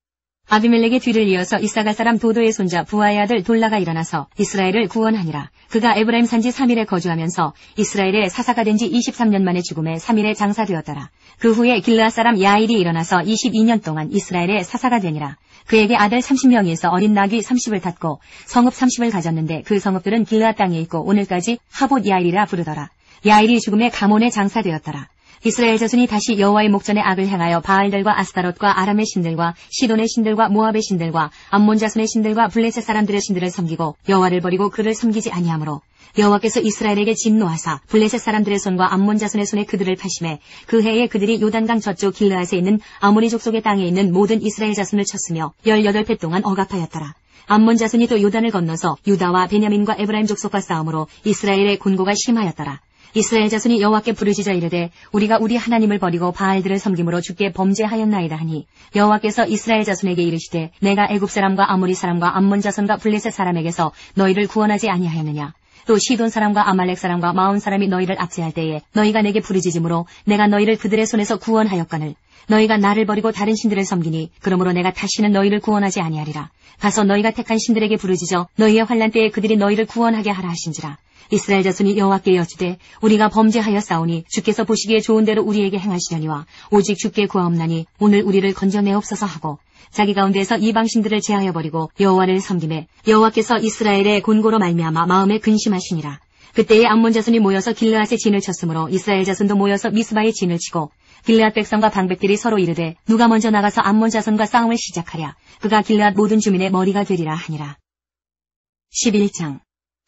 아비멜렉의 뒤를 이어서 이사갈 사람 도도의 손자 부하의 아들 돌라가 일어나서 이스라엘을 구원하니라. 그가 에브라임 산지 3일에 거주하면서 이스라엘의 사사가 된 지 23년 만에 죽음에 3일에 장사되었더라. 그 후에 길르앗 사람 야일이 일어나서 22년 동안 이스라엘의 사사가 되니라. 그에게 아들 30명이 있어 어린 낙이 30을 탔고 성읍 30을 가졌는데 그 성읍들은 길르앗 땅에 있고 오늘까지 하봇 야일이라 부르더라. 야일이 죽음에 가몬에 장사되었더라. 이스라엘 자손이 다시 여호와의 목전에 악을 행하여 바알들과 아스타롯과 아람의 신들과 시돈의 신들과 모압의 신들과 암몬 자손의 신들과 블레셋 사람들의 신들을 섬기고 여호와를 버리고 그를 섬기지 아니하므로 여호와께서 이스라엘에게 진노하사 블레셋 사람들의 손과 암몬 자손의 손에 그들을 파심해 그 해에 그들이 요단강 저쪽 길르앗에 있는 아모리 족속의 땅에 있는 모든 이스라엘 자손을 쳤으며 18배 동안 억압하였더라. 암몬 자손이 또 요단을 건너서 유다와 베냐민과 에브라임 족속과 싸움으로 이스라엘의 곤고가 심하였더라. 이스라엘 자손이 여호와께 부르짖어 이르되 우리가 우리 하나님을 버리고 바알들을 섬김으로 주께 범죄하였나이다 하니 여호와께서 이스라엘 자손에게 이르시되 내가 애굽 사람과 아모리 사람과 암몬 자손과 블레셋 사람에게서 너희를 구원하지 아니하였느냐. 또 시돈 사람과 아말렉 사람과 마온 사람이 너희를 압제할 때에 너희가 내게 부르짖음으로 내가 너희를 그들의 손에서 구원하였거늘 너희가 나를 버리고 다른 신들을 섬기니 그러므로 내가 다시는 너희를 구원하지 아니하리라. 가서 너희가 택한 신들에게 부르짖어 너희의 환난 때에 그들이 너희를 구원하게 하라 하신지라. 이스라엘 자손이 여호와께 여쭈되 우리가 범죄하였사오니 주께서 보시기에 좋은 대로 우리에게 행하시려니와 오직 주께 구하옵나니 오늘 우리를 건져내옵소서 하고 자기 가운데에서 이방 신들을 제하여 버리고 여호와를 섬기매 여호와께서 이스라엘의 곤고로 말미암아 마음에 근심하시니라. 그때에 암몬 자손이 모여서 길르앗에 진을 쳤으므로 이스라엘 자손도 모여서 미스바에 진을 치고 길르앗 백성과 방백들이 서로 이르되 누가 먼저 나가서 암몬 자손과 싸움을 시작하랴. 그가 길르앗 모든 주민의 머리가 되리라 하니라. 11장.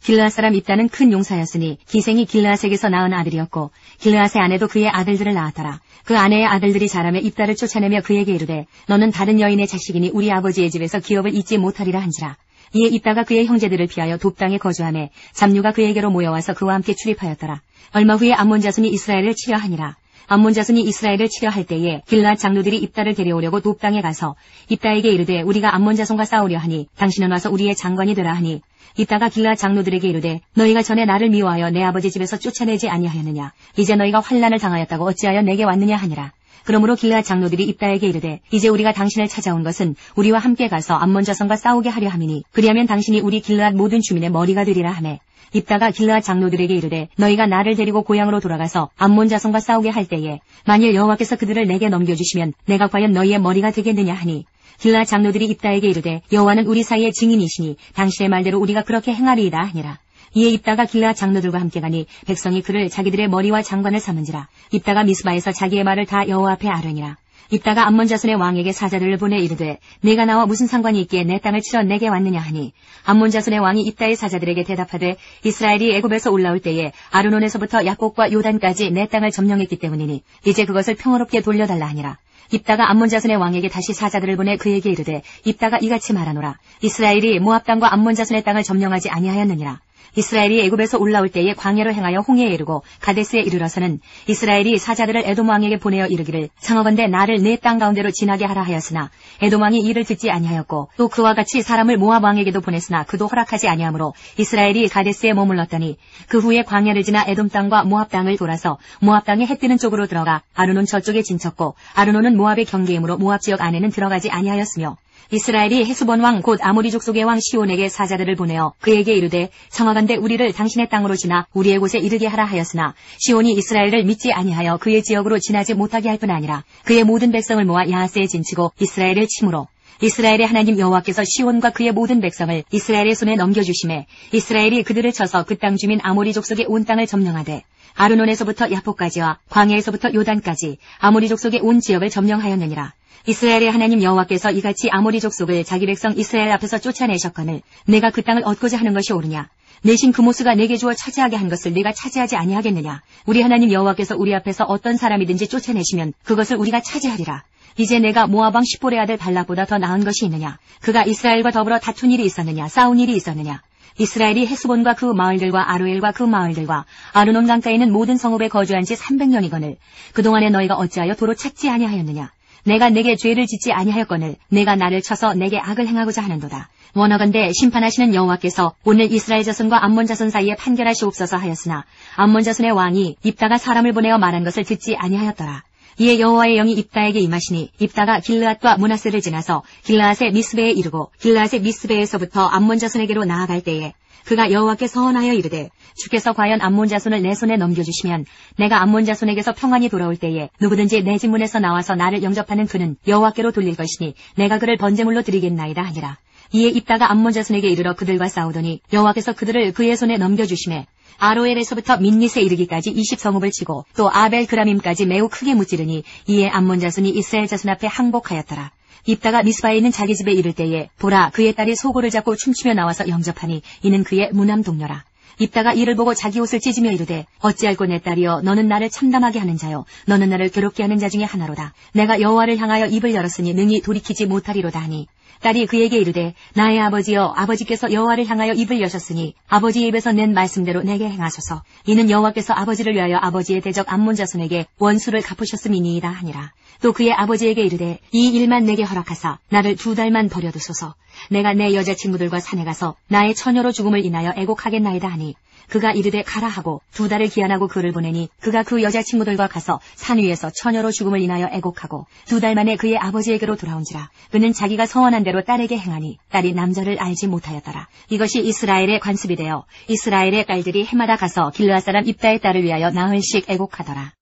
길르앗 사람 입다는 큰 용사였으니 기생이 길르앗에게서 낳은 아들이었고 길르앗의 아내도 그의 아들들을 낳았더라. 그 아내의 아들들이 자라매 입다를 쫓아내며 그에게 이르되 너는 다른 여인의 자식이니 우리 아버지의 집에서 기업을 잊지 못하리라 한지라. 이에 입다가 그의 형제들을 피하여 돕당에 거주하매 잡류가 그에게로 모여와서 그와 함께 출입하였더라. 얼마 후에 암몬 자손이 이스라엘을 치려 하니라. 암몬 자손이 이스라엘을 치려 할 때에 길르앗 장로들이 입다를 데려오려고 돕당에 가서 입다에게 이르되 우리가 암몬 자손과 싸우려 하니 당신은 와서 우리의 장관이 되라 하니 입다가 길르앗 장로들에게 이르되 너희가 전에 나를 미워하여 내 아버지 집에서 쫓아내지 아니하였느냐. 이제 너희가 환난을 당하였다고 어찌하여 내게 왔느냐 하니라. 그러므로 길르앗 장로들이 입다에게 이르되 이제 우리가 당신을 찾아온 것은 우리와 함께 가서 암몬 자손과 싸우게 하려 함이니 그리하면 당신이 우리 길르앗 모든 주민의 머리가 되리라 하매 입다가 길르앗 장로들에게 이르되 너희가 나를 데리고 고향으로 돌아가서 암몬 자손과 싸우게 할 때에 만일 여호와께서 그들을 내게 넘겨주시면 내가 과연 너희의 머리가 되겠느냐 하니 길르앗 장로들이 입다에게 이르되 여호와는 우리 사이의 증인이시니 당신의 말대로 우리가 그렇게 행하리이다 하니라. 이에 입다가 길르앗 장로들과 함께 가니 백성이 그를 자기들의 머리와 장관을 삼은지라. 입다가 미스바에서 자기의 말을 다 여호와 앞에 아뢰니라. 입다가 암몬 자손의 왕에게 사자들을 보내 이르되 내가 나와 무슨 상관이 있기에 내 땅을 치러 내게 왔느냐 하니 암몬 자손의 왕이 입다의 사자들에게 대답하되 이스라엘이 애굽에서 올라올 때에 아르논에서부터 야복과 요단까지 내 땅을 점령했기 때문이니 이제 그것을 평화롭게 돌려달라 하니라. 입다가 암몬 자손의 왕에게 다시 사자들을 보내 그에게 이르되 입다가 이같이 말하노라. 이스라엘이 모압 땅과 암몬 자손의 땅을 점령하지 아니하였느니라. 이스라엘이 애굽에서 올라올 때에 광야로 행하여 홍해에 이르고 가데스에 이르러서는 이스라엘이 사자들을 에돔 왕에게 보내어 이르기를 청하건대 나를 내 땅 가운데로 지나게 하라 하였으나 에돔 왕이 이를 듣지 아니하였고 또 그와 같이 사람을 모압 왕에게도 보냈으나 그도 허락하지 아니하므로 이스라엘이 가데스에 머물렀더니 그 후에 광야를 지나 에돔 땅과 모압 땅을 돌아서 모압 땅의 해 뜨는 쪽으로 들어가 아르논 저쪽에 진쳤고 아르논은 모압의 경계이므로 모압 지역 안에는 들어가지 아니하였으며 이스라엘이 헤스본 왕 곧 아모리 족속의 왕 시온에게 사자들을 보내어 그에게 이르되 청하건대 우리를 당신의 땅으로 지나 우리의 곳에 이르게 하라 하였으나 시온이 이스라엘을 믿지 아니하여 그의 지역으로 지나지 못하게 할 뿐 아니라 그의 모든 백성을 모아 야하스에 진치고 이스라엘을 치므로 이스라엘의 하나님 여호와께서 시온과 그의 모든 백성을 이스라엘의 손에 넘겨주심에 이스라엘이 그들을 쳐서 그 땅 주민 아모리 족속의 온 땅을 점령하되 아르논에서부터 야포까지와 광야에서부터 요단까지 아모리 족속의 온 지역을 점령하였느니라. 이스라엘의 하나님 여호와께서 이같이 아모리 족속을 자기 백성 이스라엘 앞에서 쫓아내셨거늘 내가 그 땅을 얻고자 하는 것이 옳으냐? 내신 그모스가 내게 주어 차지하게 한 것을 네가 차지하지 아니하겠느냐? 우리 하나님 여호와께서 우리 앞에서 어떤 사람이든지 쫓아내시면 그것을 우리가 차지하리라. 이제 내가 모압 왕 십볼의 아들 발락보다 더 나은 것이 있느냐? 그가 이스라엘과 더불어 다툰 일이 있었느냐? 싸운 일이 있었느냐? 이스라엘이 헤스본과 그 마을들과 아로엘과 그 마을들과 아르논 강가에 있는 모든 성읍에 거주한 지 300년이거늘 그동안에 너희가 어찌하여 도로 찾지 아니하였느냐? 내가 내게 죄를 짓지 아니하였거늘 내가 나를 쳐서 내게 악을 행하고자 하는도다. 원하건대 심판하시는 여호와께서 오늘 이스라엘 자손과 암몬 자손 사이에 판결하시옵소서 하였으나 암몬 자손의 왕이 입다가 사람을 보내어 말한 것을 듣지 아니하였더라. 이에 여호와의 영이 입다에게 임하시니 입다가 길르앗과 므낫세를 지나서 길르앗의 미스베에 이르고 길르앗의 미스베에서부터 암몬 자손에게로 나아갈 때에 그가 여호와께 서원하여 이르되 주께서 과연 암몬 자손을 내 손에 넘겨주시면 내가 암몬 자손에게서 평안히 돌아올 때에 누구든지 내 집문에서 나와서 나를 영접하는 그는 여호와께로 돌릴 것이니 내가 그를 번제물로 드리겠나이다 하니라. 이에 입다가 암몬 자손에게 이르러 그들과 싸우더니 여호와께서 그들을 그의 손에 넘겨주시매 아로엘에서부터 민닛에 이르기까지 20성읍을 치고 또 아벨 그라밈까지 매우 크게 무찌르니 이에 암몬 자손이 이스라엘 자손 앞에 항복하였더라. 입다가 미스바에 있는 자기 집에 이를 때에 보라 그의 딸이 소고를 잡고 춤추며 나와서 영접하니 이는 그의 무남 동료라. 입다가 이를 보고 자기 옷을 찢으며 이르되 어찌할꼬 내 딸이여 너는 나를 참담하게 하는 자요 너는 나를 괴롭게 하는 자 중에 하나로다. 내가 여호와를 향하여 입을 열었으니 능히 돌이키지 못하리로다 하니 딸이 그에게 이르되 나의 아버지여 아버지께서 여호와를 향하여 입을 여셨으니 아버지 입에서 낸 말씀대로 내게 행하소서. 이는 여호와께서 아버지를 위하여 아버지의 대적 암몬 자손에게 원수를 갚으셨음이니이다 하니라. 또 그의 아버지에게 이르되 이 일만 내게 허락하사 나를 2달만 버려두소서. 내가 내 여자친구들과 산에 가서 나의 처녀로 죽음을 인하여 애곡하겠나이다 하니 그가 이르되 가라 하고 2달을 기한하고 그를 보내니 그가 그 여자친구들과 가서 산 위에서 처녀로 죽음을 인하여 애곡하고 2달 만에 그의 아버지에게로 돌아온지라. 그는 자기가 서원한 대로 딸에게 행하니 딸이 남자를 알지 못하였더라. 이것이 이스라엘의 관습이 되어 이스라엘의 딸들이 해마다 가서 길르앗 사람 입다의 딸을 위하여 나흘씩 애곡하더라.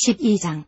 12장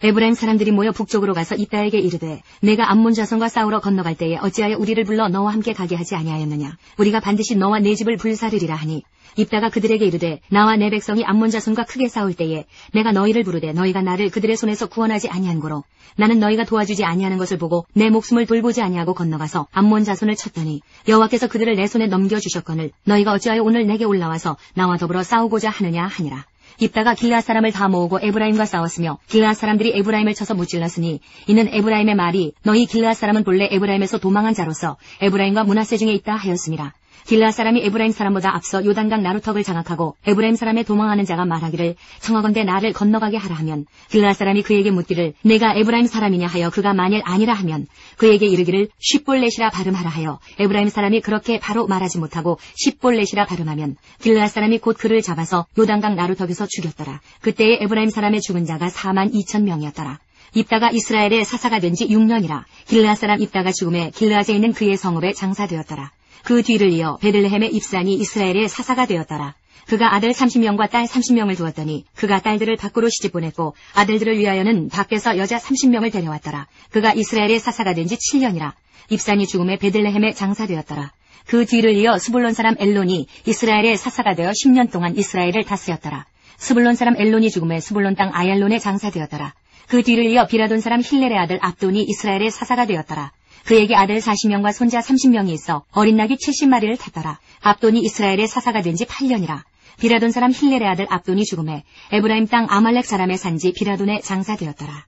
에브라임 사람들이 모여 북쪽으로 가서 입다에게 이르되 내가 암몬 자손과 싸우러 건너갈 때에 어찌하여 우리를 불러 너와 함께 가게 하지 아니하였느냐? 우리가 반드시 너와 내 집을 불사르리라 하니 입다가 그들에게 이르되 나와 내 백성이 암몬 자손과 크게 싸울 때에 내가 너희를 부르되 너희가 나를 그들의 손에서 구원하지 아니한 고로 나는 너희가 도와주지 아니하는 것을 보고 내 목숨을 돌보지 아니하고 건너가서 암몬 자손을 쳤더니 여호와께서 그들을 내 손에 넘겨주셨거늘 너희가 어찌하여 오늘 내게 올라와서 나와 더불어 싸우고자 하느냐 하니라. 입다가 길르앗 사람을 다 모으고 에브라임과 싸웠으며 길르앗 사람들이 에브라임을 쳐서 무찔렀으니 이는 에브라임의 말이 너희 길르앗 사람은 본래 에브라임에서 도망한 자로서 에브라임과 므낫세 중에 있다 하였습니다. 길르앗 사람이 에브라임 사람보다 앞서 요단강 나루턱을 장악하고 에브라임 사람의 도망하는 자가 말하기를 청하건대 나를 건너가게 하라 하면 길르앗 사람이 그에게 묻기를 내가 에브라임 사람이냐 하여 그가 만일 아니라 하면 그에게 이르기를 쉿볼렛이라 발음하라 하여 에브라임 사람이 그렇게 바로 말하지 못하고 쉿볼렛이라 발음하면 길르앗 사람이 곧 그를 잡아서 요단강 나루턱에서 죽였더라. 그때에 에브라임 사람의 죽은 자가 42,000명이었더라. 입다가 이스라엘의 사사가 된 지 6년이라 길르앗 사람 입다가 죽음에 길르앗에 있는 그의 성읍에 장사되었더라. 그 뒤를 이어 베들레헴의 입산이 이스라엘의 사사가 되었더라. 그가 아들 30명과 딸 30명을 두었더니 그가 딸들을 밖으로 시집보냈고 아들들을 위하여는 밖에서 여자 30명을 데려왔더라. 그가 이스라엘의 사사가 된 지 7년이라 입산이 죽음에 베들레헴에 장사되었더라. 그 뒤를 이어 스불론 사람 엘론이 이스라엘의 사사가 되어 10년 동안 이스라엘을 다스렸더라. 스불론 사람 엘론이 죽음에 스불론 땅 아얄론에 장사되었더라. 그 뒤를 이어 비라돈 사람 힐렐의 아들 압돈이 이스라엘의 사사가 되었더라. 그에게 아들 40명과 손자 30명이 있어 어린 낙이 70마리를 탔더라. 압돈이 이스라엘의 사사가 된 지 8년이라. 비라돈 사람 힐렐의 아들 압돈이 죽음에 에브라임 땅 아말렉 사람의 산지 비라돈에 장사되었더라.